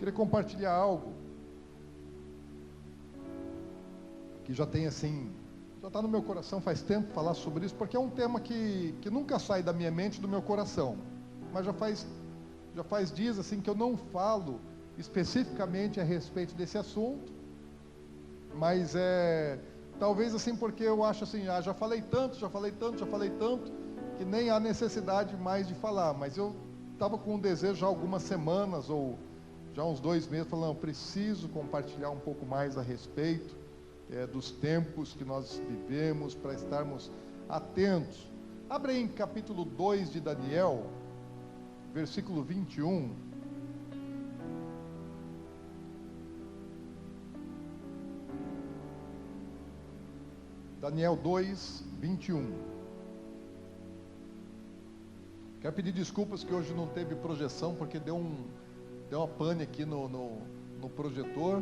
Queria compartilhar algo que já tem assim, já está no meu coração faz tempo falar sobre isso, porque é um tema que nunca sai da minha mente e do meu coração, mas já faz dias assim que eu não falo especificamente a respeito desse assunto, mas talvez assim porque eu acho assim, já falei tanto, que nem há necessidade mais de falar, mas eu estava com um desejo já há algumas semanas, ou já há uns 2 meses, falando, preciso compartilhar um pouco mais a respeito dos tempos que nós vivemos, para estarmos atentos. Abre aí em capítulo 2 de Daniel, versículo 21. Daniel 2, 21. Quero pedir desculpas que hoje não teve projeção, porque deu uma pane aqui no projetor.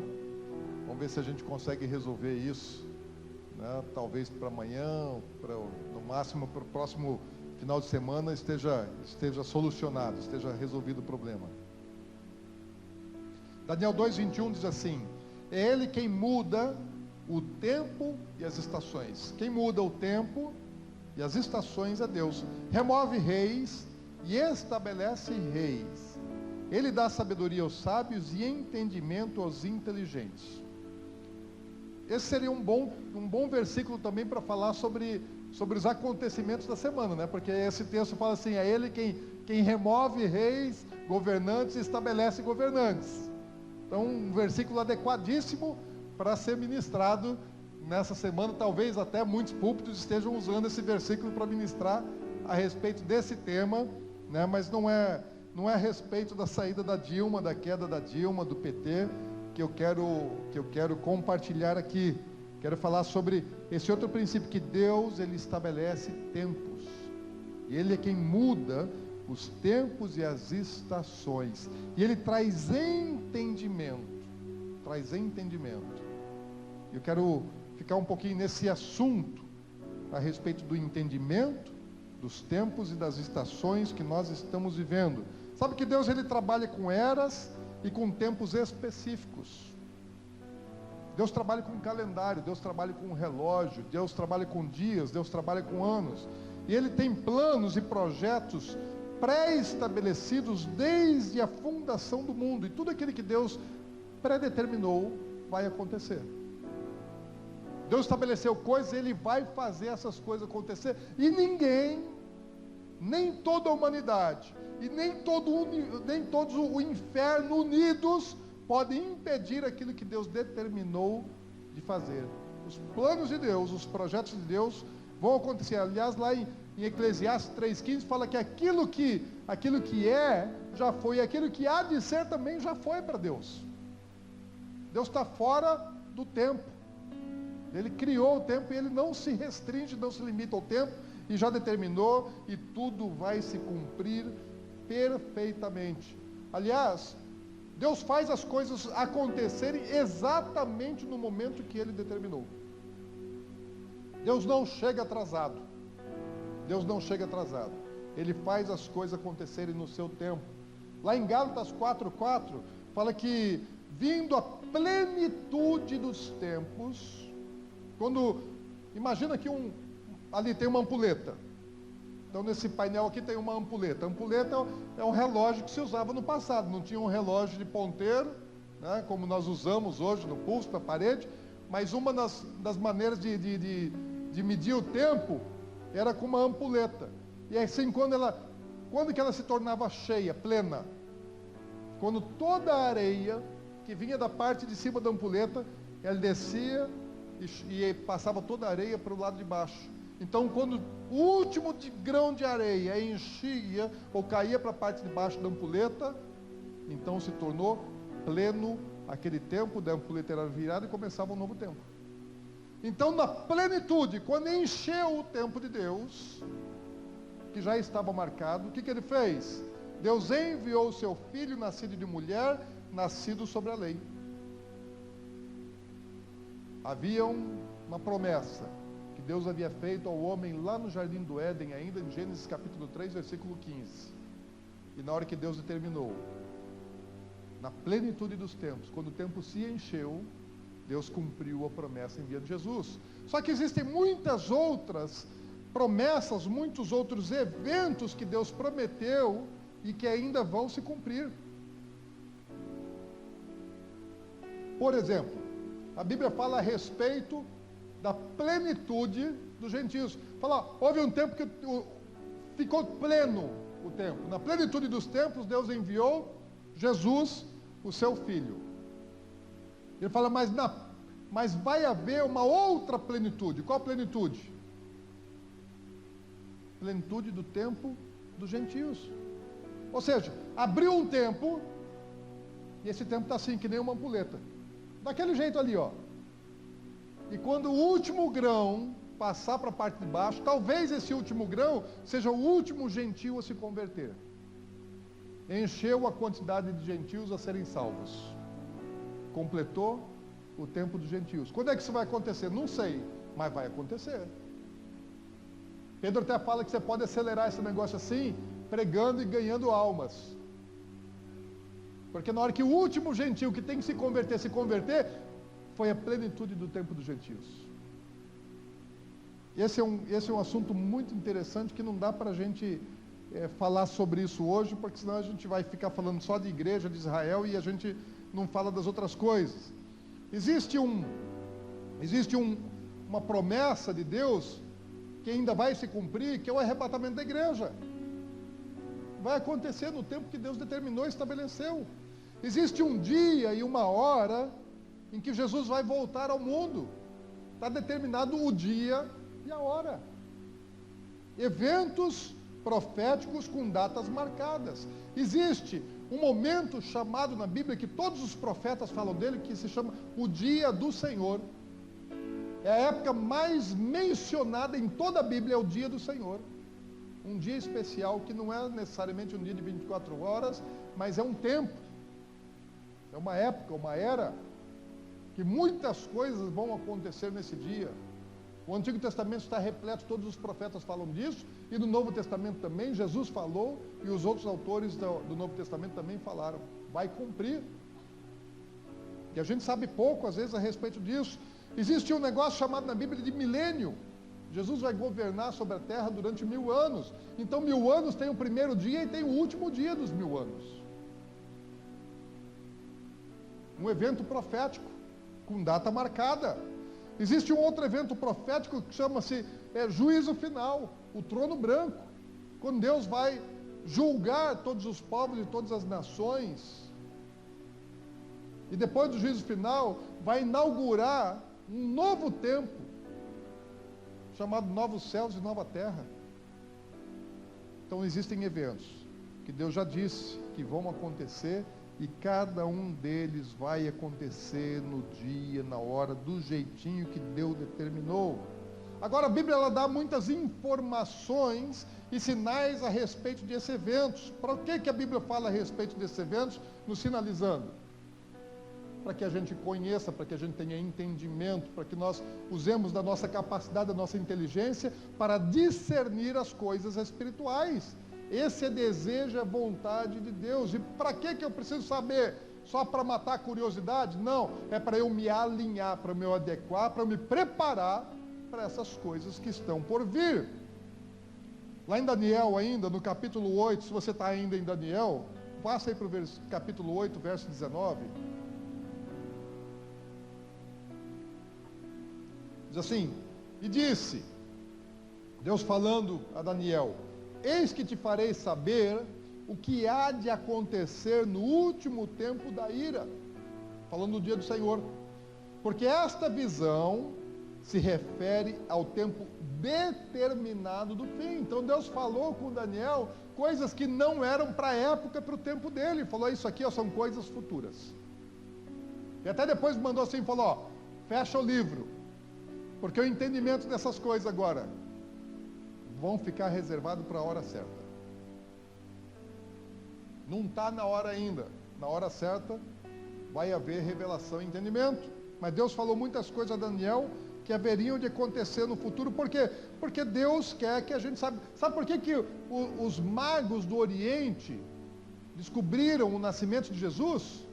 Vamos ver se a gente consegue resolver isso, né? Talvez para amanhã, no máximo para o próximo final de semana esteja solucionado, esteja resolvido o problema. Daniel 2:21 diz assim: é Ele quem muda o tempo e as estações. Quem muda o tempo e as estações é Deus. Remove reis e estabelece reis. Ele dá sabedoria aos sábios e entendimento aos inteligentes. Esse seria um bom versículo também para falar sobre os acontecimentos da semana, né? Porque esse texto fala assim: é Ele quem remove reis, governantes e estabelece governantes. Então, um versículo adequadíssimo para ser ministrado nessa semana. Talvez até muitos púlpitos estejam usando esse versículo para ministrar a respeito desse tema, né? Mas não é a respeito da saída da Dilma, da queda da Dilma, do PT, que eu quero compartilhar aqui. Quero falar sobre esse outro princípio, que Deus, Ele estabelece tempos, e Ele é quem muda os tempos e as estações, e Ele traz entendimento. Eu quero ficar um pouquinho nesse assunto, a respeito do entendimento, dos tempos e das estações que nós estamos vivendo. Sabe que Deus, Ele trabalha com eras e com tempos específicos. Deus trabalha com calendário, Deus trabalha com relógio, Deus trabalha com dias, Deus trabalha com anos, e Ele tem planos e projetos pré-estabelecidos desde a fundação do mundo, e tudo aquilo que Deus predeterminou vai acontecer. Deus estabeleceu coisas, Ele vai fazer essas coisas acontecer, e ninguém, nem toda a humanidade, e nem todos o inferno unidos podem impedir aquilo que Deus determinou de fazer. Os planos de Deus, os projetos de Deus vão acontecer. Aliás, lá em Eclesiastes 3,15 fala que aquilo que já foi, e aquilo que há de ser também já foi para Deus. Deus está fora do tempo. Ele criou o tempo e Ele não se restringe, não se limita ao tempo, e já determinou, e tudo vai se cumprir perfeitamente. Aliás, Deus faz as coisas acontecerem exatamente no momento que Ele determinou. Deus não chega atrasado. Ele faz as coisas acontecerem no seu tempo. Lá em Gálatas 4:4 fala que, vindo a plenitude dos tempos, imagina que ali tem uma ampulheta. Então, nesse painel aqui tem uma ampulheta. A ampulheta é um relógio que se usava no passado. Não tinha um relógio de ponteiro, né, como nós usamos hoje no pulso, na parede. Mas uma das maneiras de medir o tempo era com uma ampulheta. E assim, quando que ela se tornava cheia, plena? Quando toda a areia que vinha da parte de cima da ampulheta, ela descia e passava toda a areia para o lado de baixo. Então, quando o último grão de areia enchia ou caía para a parte de baixo da ampulheta, então se tornou pleno aquele tempo, da ampulheta era virada e começava um novo tempo. Então, na plenitude, quando encheu o tempo de Deus, que já estava marcado, o que Ele fez? Deus enviou o seu filho, nascido de mulher, nascido sobre a lei. Havia uma promessa que Deus havia feito ao homem lá no jardim do Éden, ainda em Gênesis capítulo 3, versículo 15. E na hora que Deus determinou, na plenitude dos tempos, quando o tempo se encheu, Deus cumpriu a promessa enviando Jesus. Só que existem muitas outras promessas, muitos outros eventos que Deus prometeu e que ainda vão se cumprir. Por exemplo, a Bíblia fala a respeito da plenitude dos gentios. Fala, houve um tempo que ficou pleno o tempo. Na plenitude dos tempos, Deus enviou Jesus, o seu Filho. Ele fala, mas vai haver uma outra plenitude. Qual plenitude? Plenitude do tempo dos gentios. Ou seja, abriu um tempo, e esse tempo está assim, que nem uma ampulheta. Daquele jeito ali, ó. E quando o último grão passar para a parte de baixo, talvez esse último grão seja o último gentio a se converter. Encheu a quantidade de gentios a serem salvos. Completou o tempo dos gentios. Quando é que isso vai acontecer? Não sei, mas vai acontecer. Pedro até fala que você pode acelerar esse negócio assim, pregando e ganhando almas. Porque na hora que o último gentio que tem que se converter, foi a plenitude do tempo dos gentios. Esse é um assunto muito interessante que não dá para a gente falar sobre isso hoje, porque senão a gente vai ficar falando só de igreja de Israel e a gente não fala das outras coisas. Existe uma promessa de Deus que ainda vai se cumprir, que é o arrebatamento da igreja. Vai acontecer no tempo que Deus determinou e estabeleceu. Existe um dia e uma hora em que Jesus vai voltar ao mundo. Está determinado o dia e a hora. Eventos proféticos com datas marcadas. Existe um momento chamado na Bíblia, que todos os profetas falam dele, que se chama o dia do Senhor. É a época mais mencionada em toda a Bíblia, é o dia do Senhor. Um dia especial que não é necessariamente um dia de 24 horas, mas é um tempo. É uma época, uma era, que muitas coisas vão acontecer nesse dia. O Antigo Testamento está repleto, todos os profetas falam disso, e no Novo Testamento também, Jesus falou, e os outros autores do Novo Testamento também falaram. Vai cumprir. E a gente sabe pouco, às vezes, a respeito disso. Existe um negócio chamado na Bíblia de milênio. Jesus vai governar sobre a terra durante 1000 anos. Então 1000 anos tem o primeiro dia e tem o último dia dos 1000 anos. Um evento profético, com data marcada. Existe um outro evento profético que chama-se juízo final, o trono branco. Quando Deus vai julgar todos os povos e todas as nações. E depois do juízo final, vai inaugurar um novo tempo, chamado novos céus e nova terra. Então existem eventos que Deus já disse que vão acontecer, e cada um deles vai acontecer no dia, na hora, do jeitinho que Deus determinou. Agora a Bíblia ela dá muitas informações e sinais a respeito desses eventos. Para que a Bíblia fala a respeito desses eventos, nos sinalizando? Para que a gente conheça, para que a gente tenha entendimento, para que nós usemos da nossa capacidade, da nossa inteligência, para discernir as coisas espirituais. Esse é desejo, é vontade de Deus. E para que eu preciso saber? Só para matar a curiosidade? Não, é para eu me alinhar, para eu me adequar, para eu me preparar para essas coisas que estão por vir. Lá em Daniel ainda, no capítulo 8, se você está ainda em Daniel, passa aí para o capítulo 8, verso 19. Diz assim, e disse, Deus falando a Daniel, eis que te farei saber o que há de acontecer no último tempo da ira, falando do dia do Senhor, porque esta visão se refere ao tempo determinado do fim. Então Deus falou com Daniel coisas que não eram para a época, para o tempo dele, falou isso aqui, ó, são coisas futuras. E até depois mandou assim, falou, ó, fecha o livro, porque o entendimento dessas coisas agora vão ficar reservados para a hora certa. Não está na hora ainda. Na hora certa vai haver revelação e entendimento. Mas Deus falou muitas coisas a Daniel que haveriam de acontecer no futuro. Por quê? Porque Deus quer que a gente saiba. Sabe por que os magos do Oriente descobriram o nascimento de Jesus?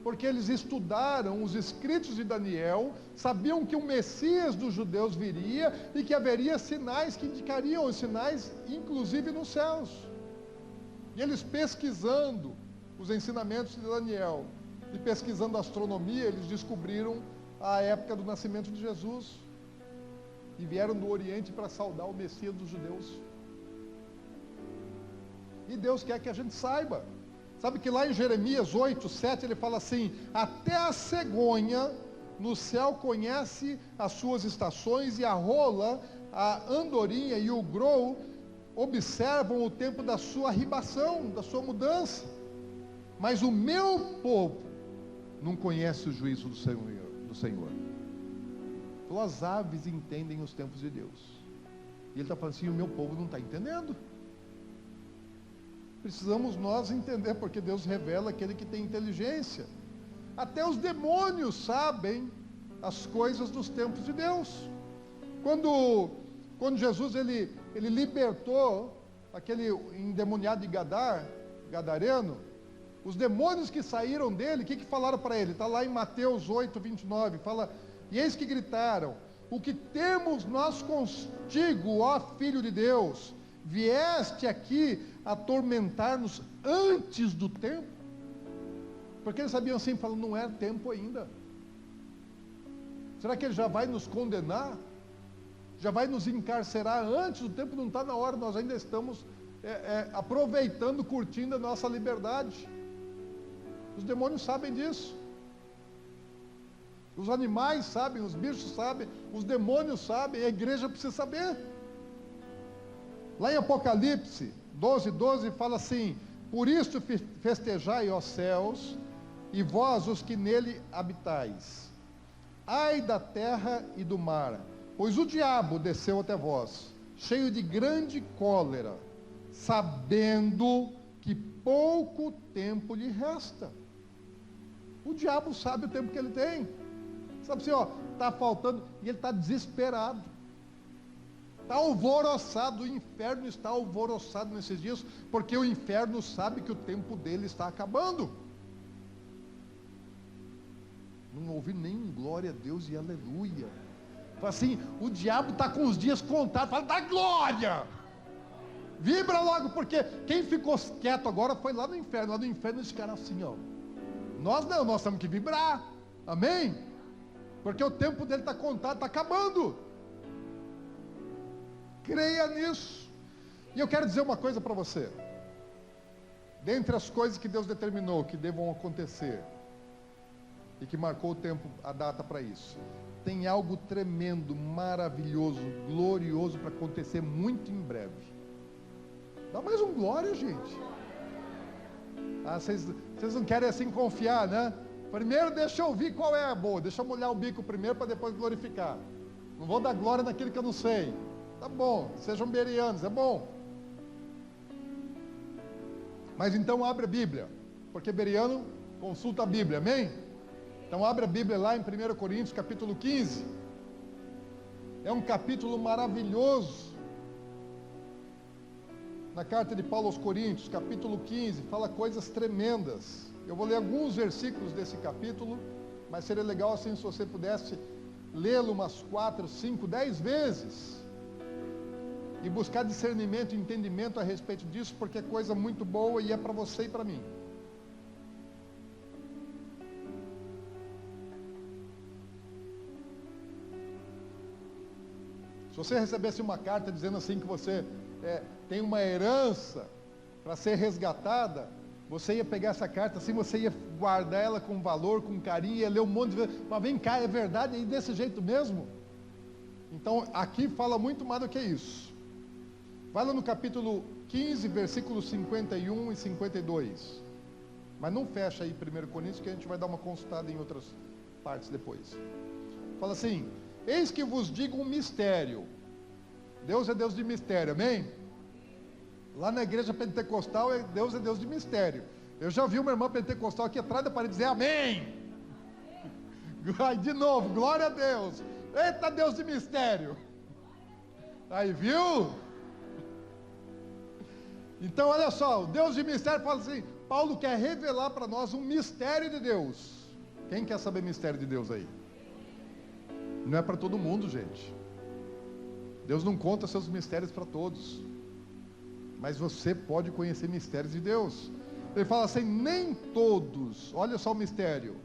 porque eles estudaram os escritos de Daniel, sabiam que o Messias dos judeus viria e que haveria sinais que indicariam os sinais, inclusive nos céus. E eles pesquisando os ensinamentos de Daniel e pesquisando a astronomia, eles descobriram a época do nascimento de Jesus e vieram do Oriente para saudar o Messias dos judeus. E Deus quer que a gente saiba. Sabe que lá em Jeremias 8, 7, ele fala assim: até a cegonha no céu conhece as suas estações, e a rola, a andorinha e o grou observam o tempo da sua arribação, da sua mudança. Mas o meu povo não conhece o juízo do Senhor. Então as aves entendem os tempos de Deus. E ele está falando assim: o meu povo não está entendendo. Precisamos nós entender, porque Deus revela aquele que tem inteligência. Até os demônios sabem as coisas dos tempos de Deus. Quando Jesus ele libertou aquele endemoniado de Gadareno, os demônios que saíram dele, o que falaram para ele? Está lá em Mateus 8, 29, fala: e eis que gritaram: o que temos nós contigo, ó Filho de Deus? Vieste aqui atormentar-nos antes do tempo? Porque eles sabiam assim, falando: não é tempo ainda. Será que ele já vai nos condenar? Já vai nos encarcerar antes do tempo? Não está na hora, nós ainda estamos aproveitando, curtindo a nossa liberdade. Os demônios sabem disso. Os animais sabem, os bichos sabem, os demônios sabem, a igreja precisa saber. Lá em Apocalipse 12, 12 fala assim: por isso festejai, ó céus, e vós os que nele habitais. Ai da terra e do mar, pois o diabo desceu até vós, cheio de grande cólera, sabendo que pouco tempo lhe resta. O diabo sabe o tempo que ele tem. Sabe assim, está faltando, e ele está desesperado. Está alvoroçado, o inferno está alvoroçado nesses dias, porque o inferno sabe que o tempo dele está acabando. Não ouvi nem glória a Deus e aleluia. Fala assim, o diabo está com os dias contados, fala: dá glória! Vibra logo, porque quem ficou quieto agora foi lá no inferno. Lá no inferno eles ficaram assim, Nós não, nós temos que vibrar, amém? Porque o tempo dele está contado, está acabando. Creia nisso. E eu quero dizer uma coisa para você. Dentre as coisas que Deus determinou que devam acontecer, e que marcou o tempo, a data para isso, tem algo tremendo, maravilhoso, glorioso para acontecer muito em breve. Dá mais um glória, gente. Vocês não querem assim confiar, né? Primeiro deixa eu ouvir qual é a boa, deixa eu molhar o bico primeiro para depois glorificar. Não vou dar glória naquilo que eu não sei. Tá bom, sejam berianos, é bom. Mas então abre a Bíblia, porque beriano consulta a Bíblia, amém? Então abre a Bíblia lá em 1 Coríntios capítulo 15. É um capítulo maravilhoso. Na carta de Paulo aos Coríntios, capítulo 15, fala coisas tremendas. Eu vou ler alguns versículos desse capítulo, mas seria legal assim se você pudesse lê-lo umas 4, 5, 10 vezes. E buscar discernimento e entendimento a respeito disso, porque é coisa muito boa e é para você e para mim. Se você recebesse uma carta dizendo assim que você tem uma herança para ser resgatada, você ia pegar essa carta assim, você ia guardar ela com valor, com carinho, ia ler um monte de vezes, mas vem cá, é verdade, e desse jeito mesmo? Então aqui fala muito mais do que isso. Vai lá no capítulo 15, versículos 51 e 52. Mas não fecha aí 1 Coríntios, que a gente vai dar uma consultada em outras partes depois. Fala assim: eis que vos digo um mistério. Deus é Deus de mistério, amém? Lá na igreja pentecostal, Deus é Deus de mistério. Eu já vi uma irmã pentecostal aqui atrás da parede dizer amém. Aí de novo, glória a Deus. Eita, Deus de mistério. Aí, viu? Então olha só, o Deus de mistério fala assim: Paulo quer revelar para nós um mistério de Deus. Quem quer saber mistério de Deus aí? Não é para todo mundo, gente. Deus não conta seus mistérios para todos. Mas você pode conhecer mistérios de Deus. Ele fala assim: nem todos, olha só o mistério,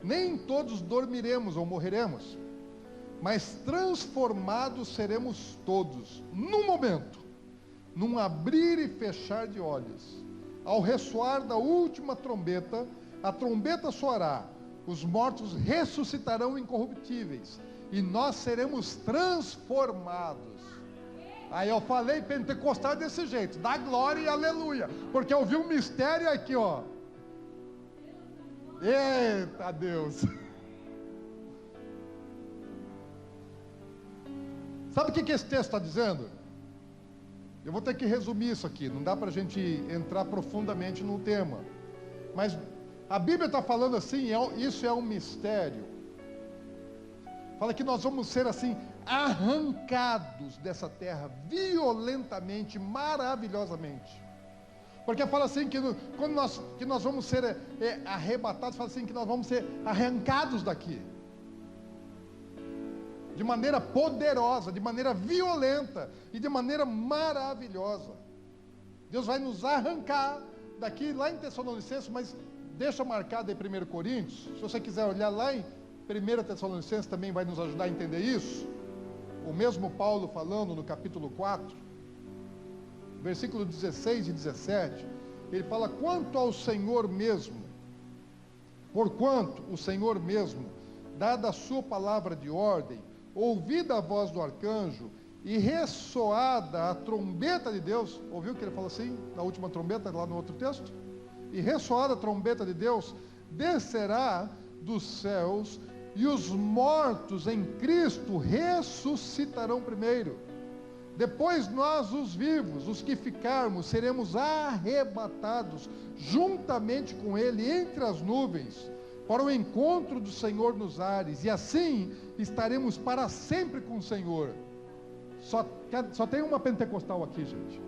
nem todos dormiremos ou morreremos, mas transformados seremos todos, num momento, num abrir e fechar de olhos. Ao ressoar da última trombeta, a trombeta soará, os mortos ressuscitarão incorruptíveis, e nós seremos transformados. Aí eu falei pentecostal desse jeito, dá glória e aleluia, porque eu vi um mistério aqui, ó. Eita Deus! Sabe o que esse texto está dizendo? Eu vou ter que resumir isso aqui, não dá para a gente entrar profundamente no tema, mas a Bíblia está falando assim, isso é um mistério. Fala que nós vamos ser assim, arrancados dessa terra, violentamente, maravilhosamente. Porque fala assim, que nós vamos ser arrebatados, fala assim, que nós vamos ser arrancados daqui. De maneira poderosa, de maneira violenta e de maneira maravilhosa. Deus vai nos arrancar daqui, lá em Tessalonicenses, mas deixa marcado aí 1 Coríntios, se você quiser olhar lá em 1 Tessalonicenses, também vai nos ajudar a entender isso. O mesmo Paulo falando no capítulo 4, versículo 16 e 17, ele fala: quanto ao Senhor mesmo, porquanto o Senhor mesmo, dada a sua palavra de ordem, ouvida a voz do arcanjo e ressoada a trombeta de Deus, ouviu que ele falou assim, na última trombeta, lá no outro texto? E ressoada a trombeta de Deus, descerá dos céus, e os mortos em Cristo ressuscitarão primeiro. Depois nós, os vivos, os que ficarmos, seremos arrebatados juntamente com Ele entre as nuvens, para o encontro do Senhor nos ares, e assim estaremos para sempre com o Senhor. Só tem uma pentecostal aqui, gente.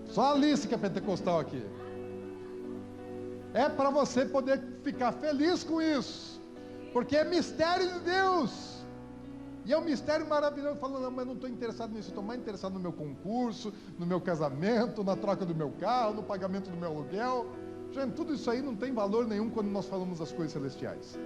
Só a Alice que é pentecostal aqui. É para você poder ficar feliz com isso, porque é mistério de Deus, e é um mistério maravilhoso. Falando: não, mas não estou interessado nisso, estou mais interessado no meu concurso, no meu casamento, na troca do meu carro, no pagamento do meu aluguel. Gente, tudo isso aí não tem valor nenhum quando nós falamos das coisas celestiais.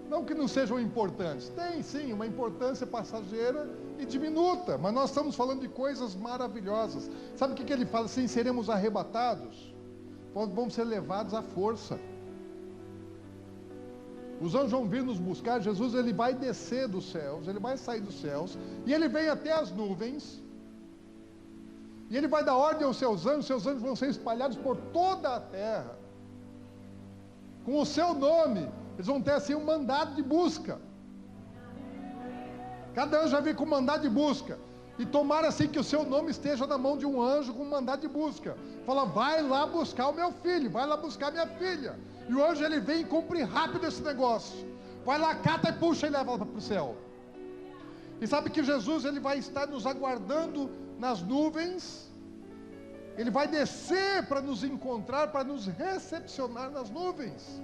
Não que não sejam importantes, tem sim uma importância passageira e diminuta, mas nós estamos falando de coisas maravilhosas. Sabe o que ele fala assim? Seremos arrebatados, vamos ser levados à força. Os anjos vão vir nos buscar. Jesus, ele vai descer dos céus, ele vai sair dos céus, e ele vem até as nuvens, e ele vai dar ordem aos seus anjos vão ser espalhados por toda a terra, com o seu nome. Eles vão ter assim um mandado de busca. Cada anjo vai vir com um mandado de busca. E tomara assim que o seu nome esteja na mão de um anjo com um mandado de busca. Fala: vai lá buscar o meu filho, vai lá buscar minha filha. E o anjo, ele vem e cumpre rápido esse negócio. Vai lá, cata e puxa e leva para o céu. E sabe que Jesus, ele vai estar nos aguardando nas nuvens. Ele vai descer para nos encontrar, para nos recepcionar nas nuvens.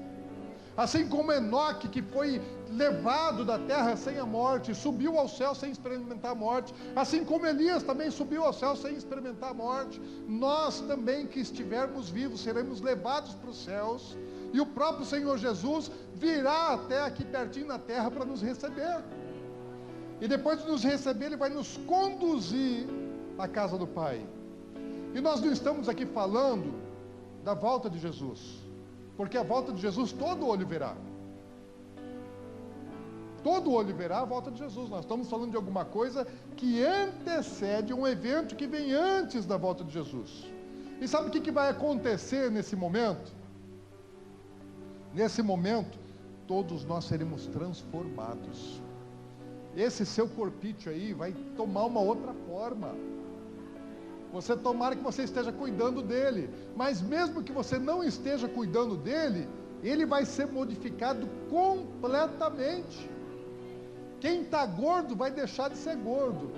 Assim como Enoque, que foi levado da terra sem a morte, subiu ao céu sem experimentar a morte, assim como Elias também subiu ao céu sem experimentar a morte, nós também, que estivermos vivos, seremos levados para os céus, e o próprio Senhor Jesus virá até aqui pertinho na terra para nos receber, e depois de nos receber, Ele vai nos conduzir à casa do Pai. E nós não estamos aqui falando da volta de Jesus, porque a volta de Jesus todo olho verá. Todo olho verá a volta de Jesus. Nós estamos falando de alguma coisa que antecede um evento que vem antes da volta de Jesus. E sabe o que vai acontecer nesse momento? Nesse momento, todos nós seremos transformados. Esse seu corpício aí vai tomar uma outra forma. Tomara que você esteja cuidando dele, mas mesmo que você não esteja cuidando dele, ele vai ser modificado completamente. Quem está gordo vai deixar de ser gordo,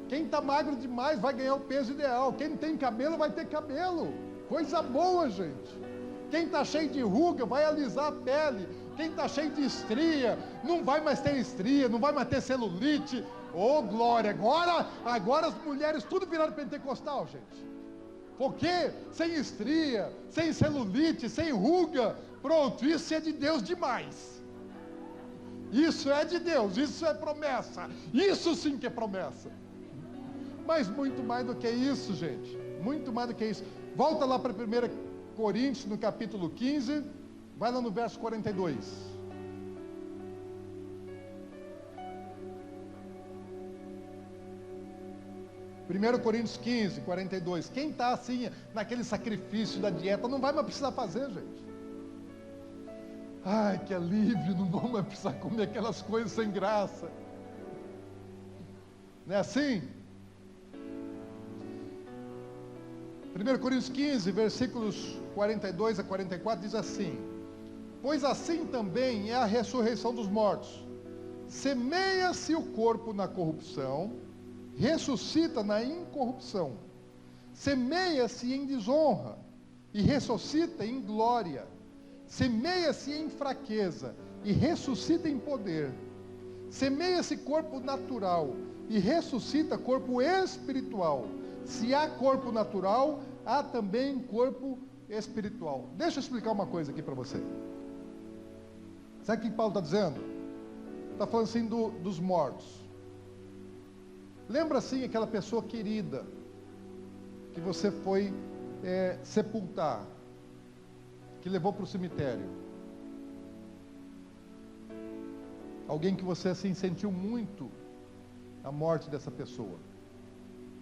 Quem está magro demais vai ganhar o peso ideal. Quem não tem cabelo vai ter cabelo. Coisa boa, gente. Quem está cheio de ruga vai alisar a pele. Quem está cheio de estria não vai mais ter estria, não vai mais ter celulite. Ô, glória! Agora as mulheres tudo viraram pentecostal, gente. Porque sem estria, sem celulite, sem ruga, pronto, isso é de Deus demais. Isso é de Deus, isso é promessa. Isso sim que é promessa. Mas muito mais do que isso, gente. Muito mais do que isso. Volta lá para 1 Coríntios, no capítulo 15. Vai lá no verso 42. 1 Coríntios 15, 42. Quem está assim, naquele sacrifício da dieta, não vai mais precisar fazer, gente. Ai, que alívio, não vão mais precisar comer aquelas coisas sem graça. Não é assim? 1 Coríntios 15, versículos 42 a 44, diz assim: pois assim também é a ressurreição dos mortos. Semeia-se o corpo na corrupção, ressuscita na incorrupção. Semeia-se em desonra e ressuscita em glória. Semeia-se em fraqueza e ressuscita em poder. Semeia-se corpo natural e ressuscita corpo espiritual. Se há corpo natural, há também corpo espiritual. Deixa eu explicar uma coisa aqui para você. Sabe o que Paulo está dizendo? Está falando assim dos mortos. Lembra assim aquela pessoa querida que você foi sepultar, que levou para o cemitério? Alguém que você assim sentiu muito a morte dessa pessoa.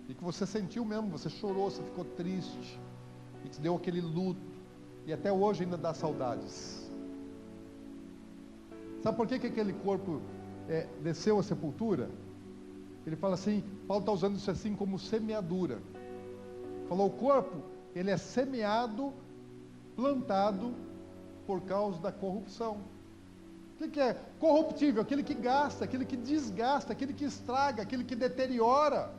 E que você sentiu mesmo, você chorou, você ficou triste, e te deu aquele luto, e até hoje ainda dá saudades. Sabe por que aquele corpo desceu à sepultura? Ele fala assim, Paulo está usando isso assim como semeadura. Falou, o corpo, ele é semeado, plantado, por causa da corrupção. O que é corruptível? Aquele que gasta, aquele que desgasta, aquele que estraga, aquele que deteriora,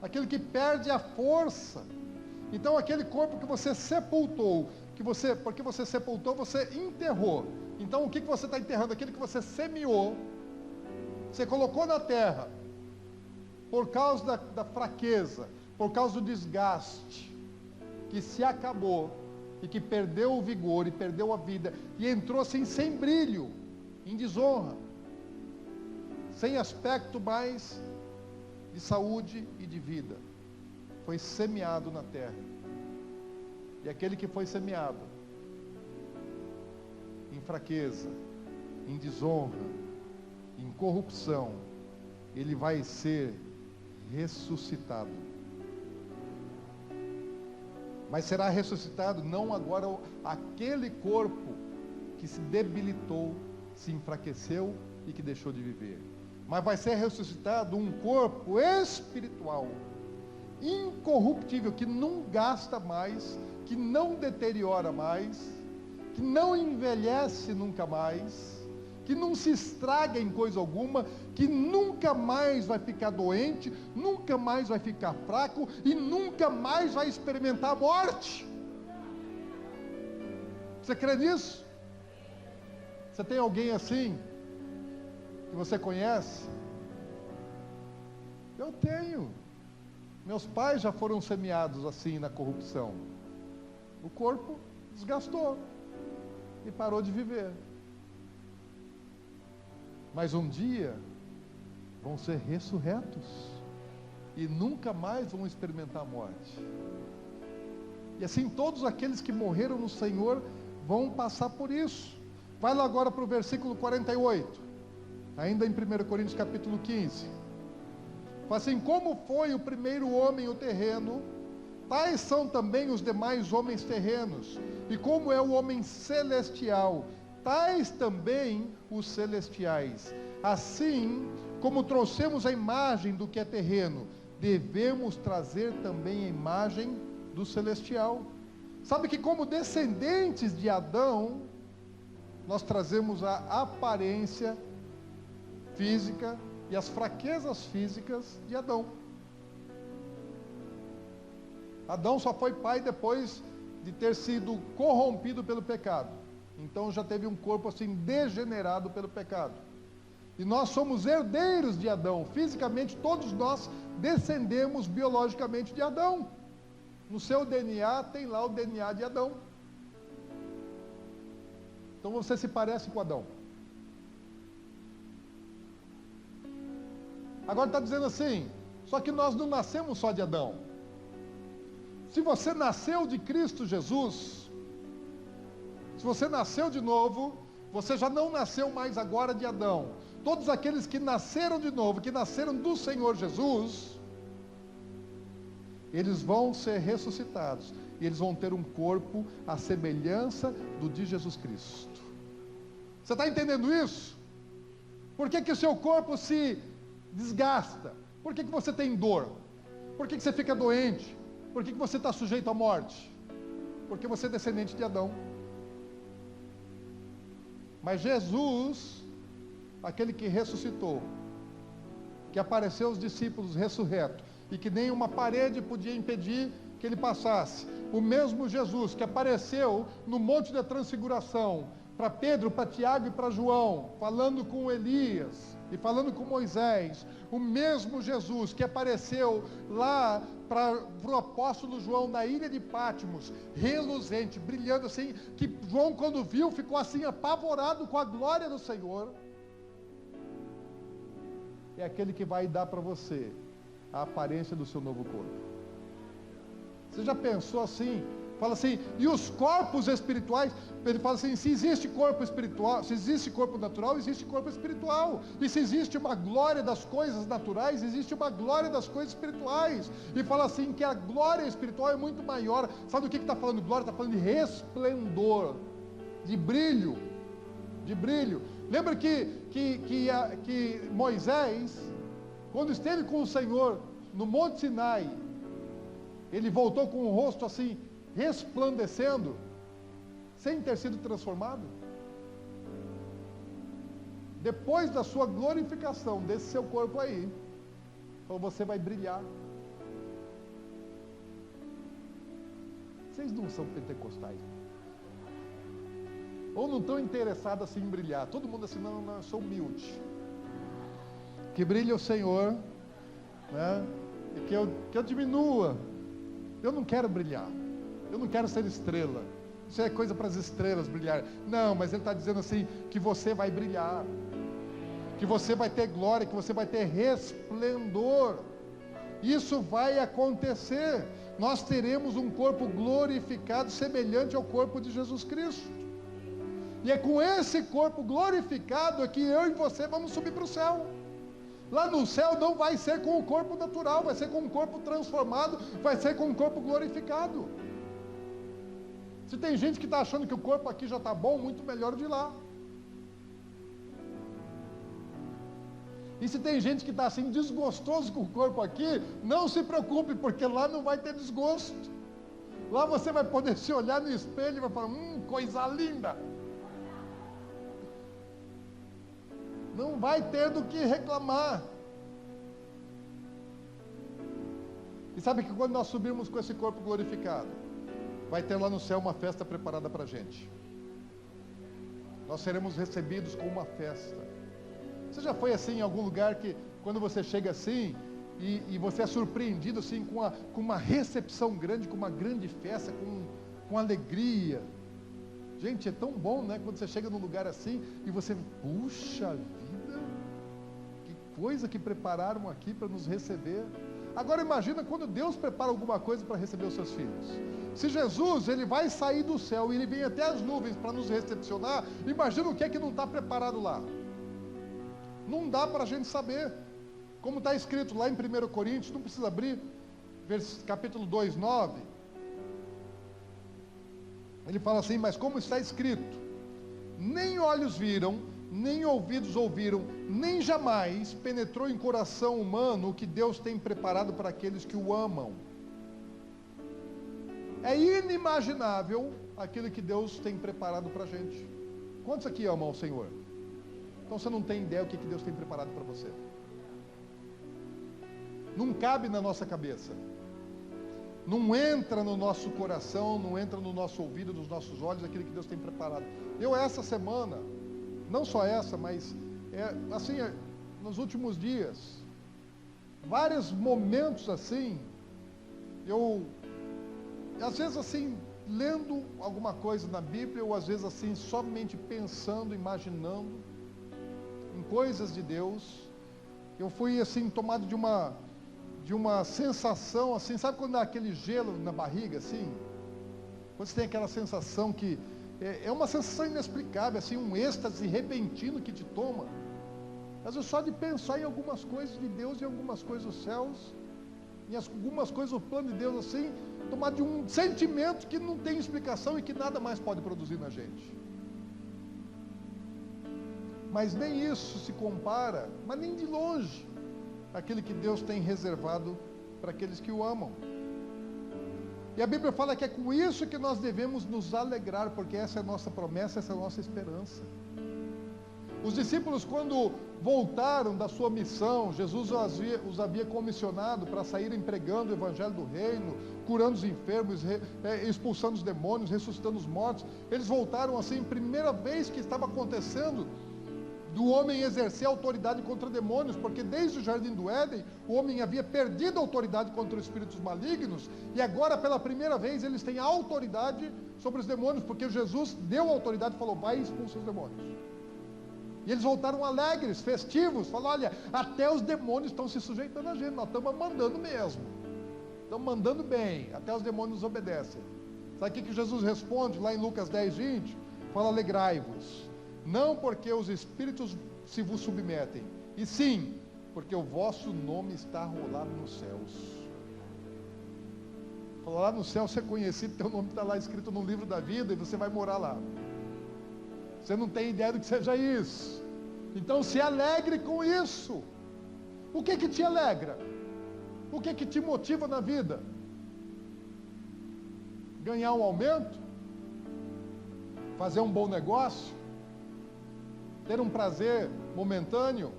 aquele que perde a força. Então aquele corpo que você sepultou, porque você sepultou, você enterrou. Então o que você está enterrando? Aquele que você semeou, você colocou na terra, por causa da fraqueza, por causa do desgaste, que se acabou, e que perdeu o vigor, e perdeu a vida, e entrou assim sem brilho, em desonra, sem aspecto mais de saúde e de vida, foi semeado na terra. E aquele que foi semeado em fraqueza, em desonra, em corrupção, ele vai ser ressuscitado. Mas será ressuscitado não agora aquele corpo que se debilitou, se enfraqueceu e que deixou de viver. Mas vai ser ressuscitado um corpo espiritual, incorruptível, que não gasta mais, que não deteriora mais, que não envelhece nunca mais, que não se estraga em coisa alguma, que nunca mais vai ficar doente, nunca mais vai ficar fraco e nunca mais vai experimentar a morte. Você crê nisso? Você tem alguém assim que você conhece? Eu tenho. Meus pais já foram semeados assim na corrupção. O corpo desgastou e parou de viver. Mas um dia vão ser ressurretos e nunca mais vão experimentar a morte. E assim todos aqueles que morreram no Senhor vão passar por isso. Vai lá agora para o versículo 48, ainda em 1 Coríntios capítulo 15. Fala assim, como foi o primeiro homem o terreno, tais são também os demais homens terrenos, e como é o homem celestial, tais também os celestiais. Assim como trouxemos a imagem do que é terreno, devemos trazer também a imagem do celestial. Sabe que como descendentes de Adão, nós trazemos a aparência física e as fraquezas físicas de Adão. Adão só foi pai depois de ter sido corrompido pelo pecado. Então já teve um corpo assim degenerado pelo pecado. E nós somos herdeiros de Adão. Fisicamente todos nós descendemos biologicamente de Adão. No seu DNA tem lá o DNA de Adão. Então você se parece com Adão. Agora está dizendo assim, só que nós não nascemos só de Adão. Se você nasceu de Cristo Jesus, se você nasceu de novo, você já não nasceu mais agora de Adão. Todos aqueles que nasceram de novo, que nasceram do Senhor Jesus, eles vão ser ressuscitados. E eles vão ter um corpo à semelhança do de Jesus Cristo. Você está entendendo isso? Por que o seu corpo se desgasta? Por que você tem dor? Por que você fica doente? Por que você está sujeito à morte? Porque você é descendente de Adão. Mas Jesus, aquele que ressuscitou, que apareceu aos discípulos ressurreto, e que nem uma parede podia impedir que ele passasse, o mesmo Jesus que apareceu no Monte da Transfiguração, para Pedro, para Tiago e para João, falando com Elias e falando com Moisés, o mesmo Jesus que apareceu lá para o apóstolo João na ilha de Patmos, reluzente, brilhando assim, que João quando viu ficou assim apavorado com a glória do Senhor, é aquele que vai dar para você a aparência do seu novo corpo. Você já pensou assim? Fala assim, e os corpos espirituais? Ele fala assim, se existe corpo espiritual, se existe corpo natural, existe corpo espiritual. E se existe uma glória das coisas naturais, existe uma glória das coisas espirituais. E fala assim, que a glória espiritual é muito maior. Sabe do que está falando glória? Está falando de resplendor, de brilho, de brilho. Lembra que Moisés, quando esteve com o Senhor no Monte Sinai, ele voltou com o rosto assim, resplandecendo, sem ter sido transformado? Depois da sua glorificação, desse seu corpo aí, então você vai brilhar. Vocês não são pentecostais, ou não estão interessados assim em brilhar? Todo mundo assim, não, eu sou humilde, que brilhe o Senhor, né? E que eu diminua. Eu não quero brilhar, eu não quero ser estrela, isso é coisa para as estrelas brilhar. Não, mas ele está dizendo assim, que você vai brilhar, que você vai ter glória, que você vai ter resplendor. Isso vai acontecer. Nós teremos um corpo glorificado, semelhante ao corpo de Jesus Cristo. E é com esse corpo glorificado que eu e você vamos subir para o céu. Lá no céu não vai ser com o corpo natural, vai ser com um corpo transformado, vai ser com um corpo glorificado. Se tem gente que está achando que o corpo aqui já está bom, muito melhor de lá. E se tem gente que está assim desgostoso com o corpo aqui, não se preocupe, porque lá não vai ter desgosto. Lá você vai poder se olhar no espelho e vai falar, coisa linda. Não vai ter do que reclamar. E sabe que quando nós subirmos com esse corpo glorificado, vai ter lá no céu uma festa preparada para a gente. Nós seremos recebidos com uma festa. Você já foi assim em algum lugar que quando você chega assim e você é surpreendido assim com uma recepção grande, com uma grande festa, com alegria? Gente, é tão bom, né? Quando você chega num lugar assim e você, puxa vida, que coisa que prepararam aqui para nos receber. Agora imagina quando Deus prepara alguma coisa para receber os seus filhos. Se Jesus, ele vai sair do céu e ele vem até as nuvens para nos recepcionar, imagina o que é que não está preparado lá. Não dá para a gente saber. Como está escrito lá em 1 Coríntios, não precisa abrir, capítulo 2, 9. Ele fala assim, mas como está escrito, nem olhos viram, nem ouvidos ouviram, nem jamais penetrou em coração humano o que Deus tem preparado para aqueles que o amam. É inimaginável aquilo que Deus tem preparado para a gente. Quantos aqui amam o Senhor? Então você não tem ideia o que Deus tem preparado para você. Não cabe na nossa cabeça. Não entra no nosso coração, não entra no nosso ouvido, nos nossos olhos, aquilo que Deus tem preparado. Eu essa semana, não só essa, mas assim, nos últimos dias, vários momentos assim, eu, às vezes assim, lendo alguma coisa na Bíblia, ou às vezes assim, somente pensando, imaginando em coisas de Deus, eu fui assim, tomado de uma sensação assim, sabe quando dá aquele gelo na barriga assim? Quando você tem aquela sensação que, é uma sensação inexplicável, assim, um êxtase repentino que te toma. Mas eu só de pensar em algumas coisas de Deus, em algumas coisas dos céus, em algumas coisas do plano de Deus assim, tomado de um sentimento que não tem explicação e que nada mais pode produzir na gente. Mas nem isso se compara, mas nem de longe, aquele que Deus tem reservado para aqueles que o amam. E a Bíblia fala que é com isso que nós devemos nos alegrar, porque essa é a nossa promessa, essa é a nossa esperança. Os discípulos, quando voltaram da sua missão, Jesus os havia comissionado para saírem pregando o evangelho do reino, curando os enfermos, expulsando os demônios, ressuscitando os mortos. Eles voltaram assim, primeira vez que estava acontecendo do homem exercer autoridade contra demônios, porque desde o jardim do Éden, o homem havia perdido a autoridade contra os espíritos malignos, e agora pela primeira vez eles têm autoridade sobre os demônios, porque Jesus deu autoridade e falou, vai e expulsa os demônios. E eles voltaram alegres, festivos, falaram, olha, até os demônios estão se sujeitando a gente, nós estamos mandando mesmo, estamos mandando bem, até os demônios nos obedecem. Sabe o que Jesus responde lá em Lucas 10, 20? Fala, alegrai-vos, não porque os espíritos se vos submetem, e sim, porque o vosso nome está rolado nos céus. Fala, lá no céu você é conhecido, teu nome está lá escrito no livro da vida, e você vai morar lá. Você não tem ideia do que seja isso. Então se alegre com isso. O que te alegra? O que te motiva na vida? Ganhar um aumento? Fazer um bom negócio? Ter um prazer momentâneo?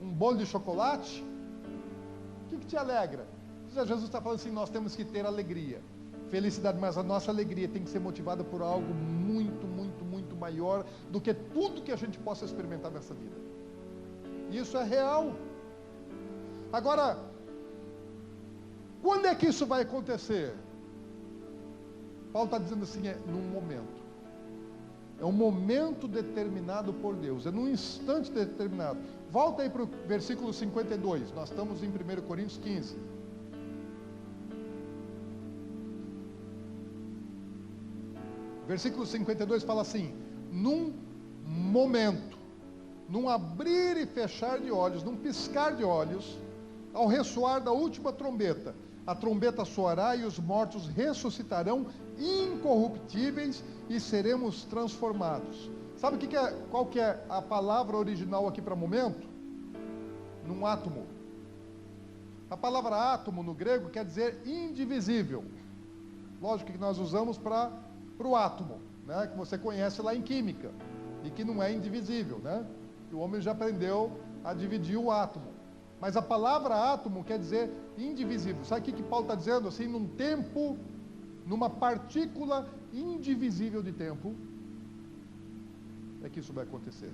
Um bolo de chocolate? O que te alegra? Jesus está falando assim, nós temos que ter alegria, felicidade, mas a nossa alegria tem que ser motivada por algo muito, muito, muito maior do que tudo que a gente possa experimentar nessa vida. Isso é real. Agora, quando é que isso vai acontecer? Paulo está dizendo assim, é num momento. É um momento determinado por Deus, é num instante determinado. Volta aí para o versículo 52, nós estamos em 1 Coríntios 15. Versículo 52 fala assim, num momento, num abrir e fechar de olhos, num piscar de olhos, ao ressoar da última trombeta, a trombeta soará e os mortos ressuscitarão incorruptíveis e seremos transformados. Sabe qual que é a palavra original aqui para momento? Num átomo. A palavra átomo no grego quer dizer indivisível. Lógico que nós usamos para o átomo, né, que você conhece lá em química, e que não é indivisível, né? O homem já aprendeu a dividir o átomo. Mas a palavra átomo quer dizer indivisível. Sabe o que Paulo está dizendo? Assim, num tempo, numa partícula indivisível de tempo, é que isso vai acontecer.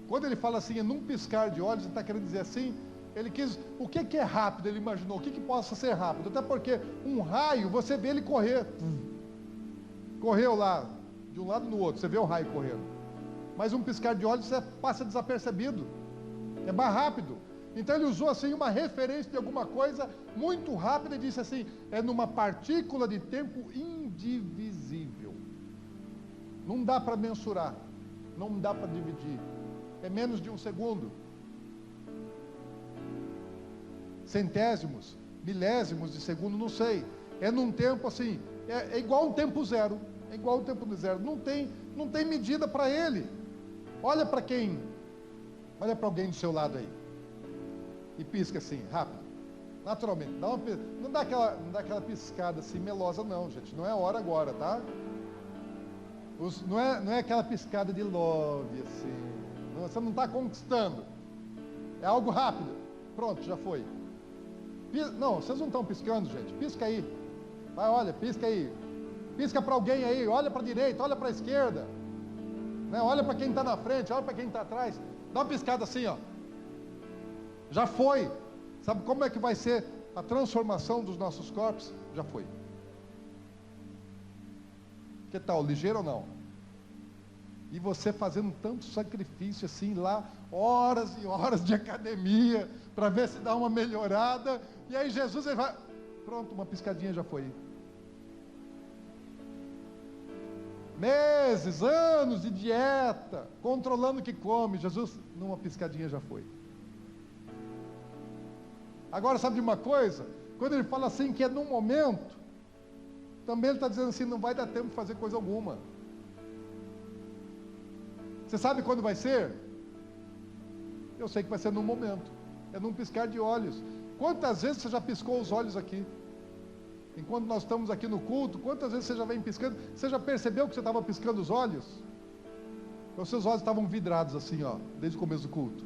Quando ele fala assim, é num piscar de olhos, ele está querendo dizer assim, ele quis, o que é rápido? Ele imaginou, o que possa ser rápido? Até porque um raio, você vê ele correr. Correu lá, de um lado no outro, você vê o raio correndo. Mas um piscar de olhos, você passa desapercebido. É mais rápido. Então ele usou assim uma referência de alguma coisa muito rápida e disse assim, é numa partícula de tempo indivisível. Não dá para mensurar, não dá para dividir. É menos de um segundo. Centésimos, milésimos de segundo, não sei. É num tempo assim, é igual um tempo zero. É igual um tempo zero. Não tem medida para ele. Olha para quem, olha para alguém do seu lado aí. E pisca assim, rápido. Naturalmente. Não dá aquela piscada assim melosa não, gente. Não é hora agora, tá? Não é aquela piscada de love, assim. Você não está conquistando. É algo rápido. Pronto, já foi. Não, vocês não estão piscando, gente. Pisca aí. Vai, olha, pisca aí. Pisca para alguém aí. Olha para a direita, olha para a esquerda. Né? Olha para quem está na frente, olha para quem está atrás. Dá uma piscada assim, ó. Já foi. Sabe como é que vai ser a transformação dos nossos corpos? Já foi. Que tal, ligeiro ou não? E você fazendo tanto sacrifício assim lá, horas e horas de academia, para ver se dá uma melhorada, e aí Jesus ele vai, pronto, uma piscadinha já foi. Meses, anos de dieta, controlando o que come, Jesus, numa piscadinha já foi. Agora sabe de uma coisa? Quando ele fala assim que é num momento, também ele está dizendo assim, não vai dar tempo de fazer coisa alguma. Você sabe quando vai ser? Eu sei que vai ser num momento. É num piscar de olhos. Quantas vezes você já piscou os olhos aqui? Enquanto nós estamos aqui no culto, quantas vezes você já vem piscando? Você já percebeu que você estava piscando os olhos? Os seus olhos estavam vidrados assim, ó, desde o começo do culto.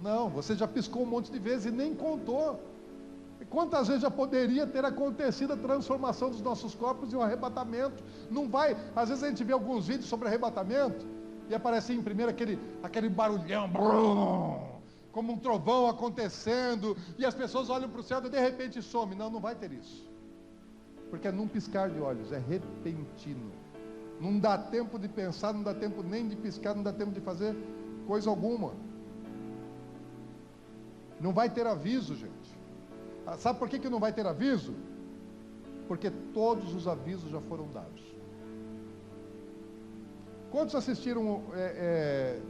Não, você já piscou um monte de vezes e nem contou. E quantas vezes já poderia ter acontecido a transformação dos nossos corpos e o arrebatamento? Não vai. Às vezes a gente vê alguns vídeos sobre arrebatamento e aparece em primeiro aquele barulhão, brum, como um trovão acontecendo, e as pessoas olham para o céu e de repente some. Não, não vai ter isso. Porque é num piscar de olhos, é repentino. Não dá tempo de pensar, não dá tempo nem de piscar, não dá tempo de fazer coisa alguma. Não vai ter aviso, gente. Sabe por que não vai ter aviso? Porque todos os avisos já foram dados. Quantos assistiram,